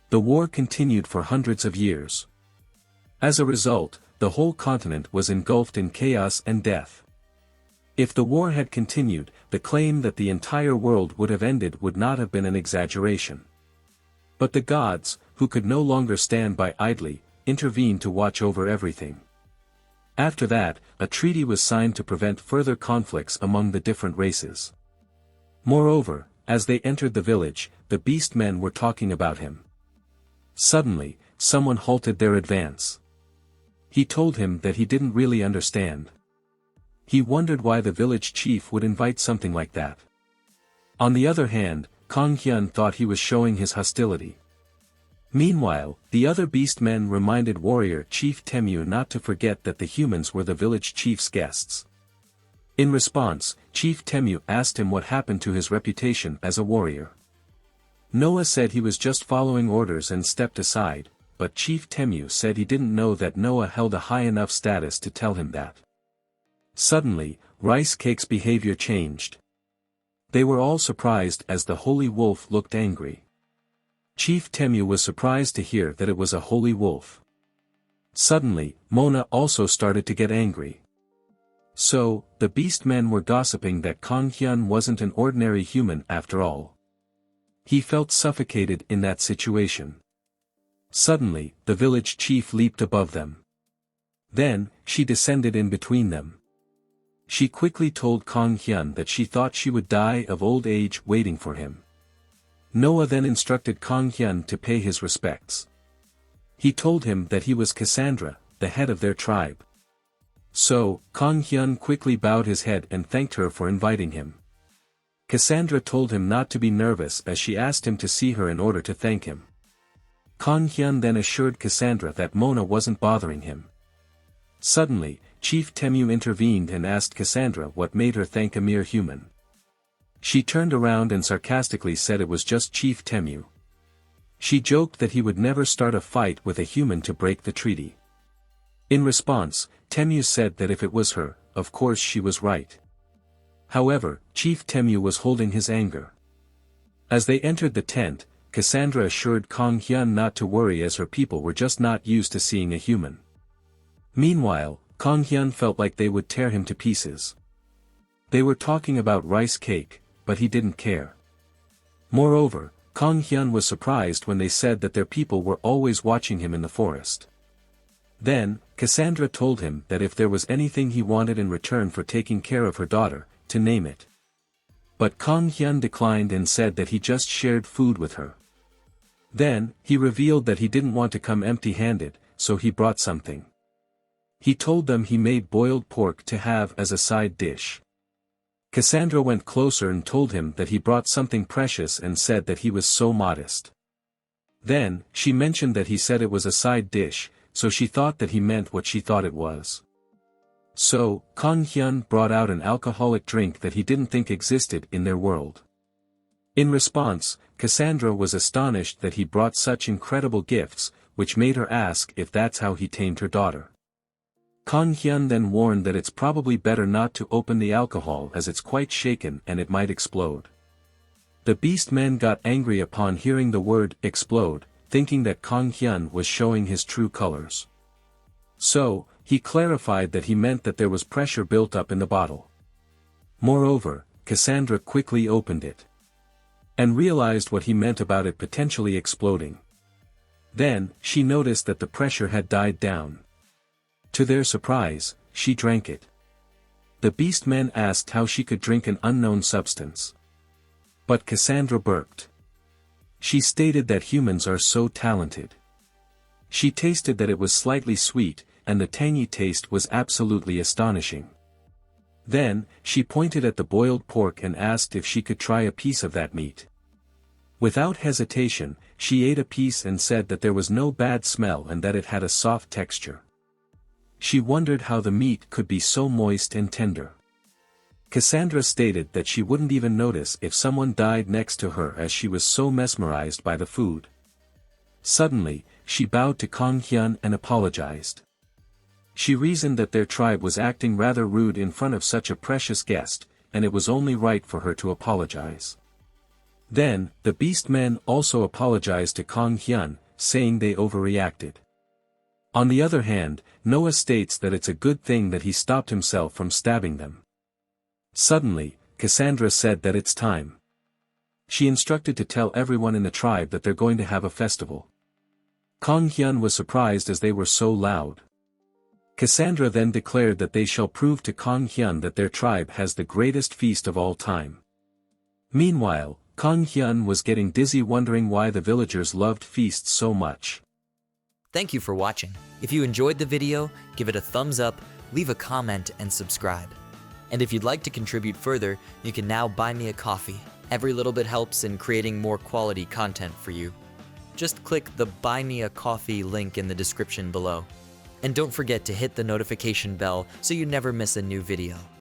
Speaker 1: The war continued for hundreds of years. As a result, the whole continent was engulfed in chaos and death. If the war had continued, the claim that the entire world would have ended would not have been an exaggeration. But the gods, who could no longer stand by idly, intervened to watch over everything. After that, a treaty was signed to prevent further conflicts among the different races. Moreover, as they entered the village, the beast men were talking about him. Suddenly, someone halted their advance. He told him that he didn't really understand. He wondered why the village chief would invite something like that. On the other hand, KangHyun thought he was showing his hostility. Meanwhile, the other beast men reminded warrior Chief Temu not to forget that the humans were the village chief's guests. In response, Chief Temu asked him what happened to his reputation as a warrior. Noah said he was just following orders and stepped aside, but Chief Temu said he didn't know that Noah held a high enough status to tell him that. Suddenly, Rice Cake's behavior changed. They were all surprised as the holy wolf looked angry. Chief Temu was surprised to hear that it was a holy wolf. Suddenly, Mona also started to get angry. So, the beast men were gossiping that KangHyun wasn't an ordinary human after all. He felt suffocated in that situation. Suddenly, the village chief leaped above them. Then, she descended in between them. She quickly told KangHyun that she thought she would die of old age waiting for him. Noah then instructed KangHyun to pay his respects. He told him that he was Cassandra, the head of their tribe. So, KangHyun quickly bowed his head and thanked her for inviting him. Cassandra told him not to be nervous as she asked him to see her in order to thank him. KangHyun then assured Cassandra that Mona wasn't bothering him. Suddenly, Chief Temu intervened and asked Cassandra what made her thank a mere human. She turned around and sarcastically said it was just Chief Temu. She joked that he would never start a fight with a human to break the treaty. In response, Temu said that if it was her, of course she was right. However, Chief Temu was holding his anger. As they entered the tent, Cassandra assured KangHyun not to worry as her people were just not used to seeing a human. Meanwhile, KangHyun felt like they would tear him to pieces. They were talking about rice cake, but he didn't care. Moreover, KangHyun was surprised when they said that their people were always watching him in the forest. Then, Cassandra told him that if there was anything he wanted in return for taking care of her daughter, to name it. But KangHyun declined and said that he just shared food with her. Then, he revealed that he didn't want to come empty-handed, so he brought something. He told them he made boiled pork to have as a side dish. Cassandra went closer and told him that he brought something precious and said that he was so modest. Then, she mentioned that he said it was a side dish, so she thought that he meant what she thought it was. So, KangHyun brought out an alcoholic drink that he didn't think existed in their world. In response, Cassandra was astonished that he brought such incredible gifts, which made her ask if that's how he tamed her daughter. KangHyun then warned that it's probably better not to open the alcohol as it's quite shaken and it might explode. The beast men got angry upon hearing the word explode, thinking that KangHyun was showing his true colors. So, he clarified that he meant that there was pressure built up in the bottle. Moreover, Cassandra quickly opened it. And realized what he meant about it potentially exploding. Then, she noticed that the pressure had died down. To their surprise, she drank it. The beast men asked how she could drink an unknown substance. But Cassandra burped. She stated that humans are so talented. She tasted that it was slightly sweet, and the tangy taste was absolutely astonishing. Then, she pointed at the boiled pork and asked if she could try a piece of that meat. Without hesitation, she ate a piece and said that there was no bad smell and that it had a soft texture. She wondered how the meat could be so moist and tender. Cassandra stated that she wouldn't even notice if someone died next to her as she was so mesmerized by the food. Suddenly, she bowed to KangHyun and apologized. She reasoned that their tribe was acting rather rude in front of such a precious guest, and it was only right for her to apologize. Then, the beast men also apologized to KangHyun, saying they overreacted. On the other hand, Noah states that it's a good thing that he stopped himself from stabbing them. Suddenly, Cassandra said that it's time. She instructed to tell everyone in the tribe that they're going to have a festival. KangHyun was surprised as they were so loud. Cassandra then declared that they shall prove to KangHyun that their tribe has the greatest feast of all time. Meanwhile, KangHyun was getting dizzy wondering why the villagers loved feasts so much.
Speaker 2: Thank you for watching. If you enjoyed the video, give it a thumbs up, leave a comment, and subscribe. And if you'd like to contribute further, you can now buy me a coffee. Every little bit helps in creating more quality content for you. Just click the Buy Me a Coffee link in the description below. And don't forget to hit the notification bell so you never miss a new video.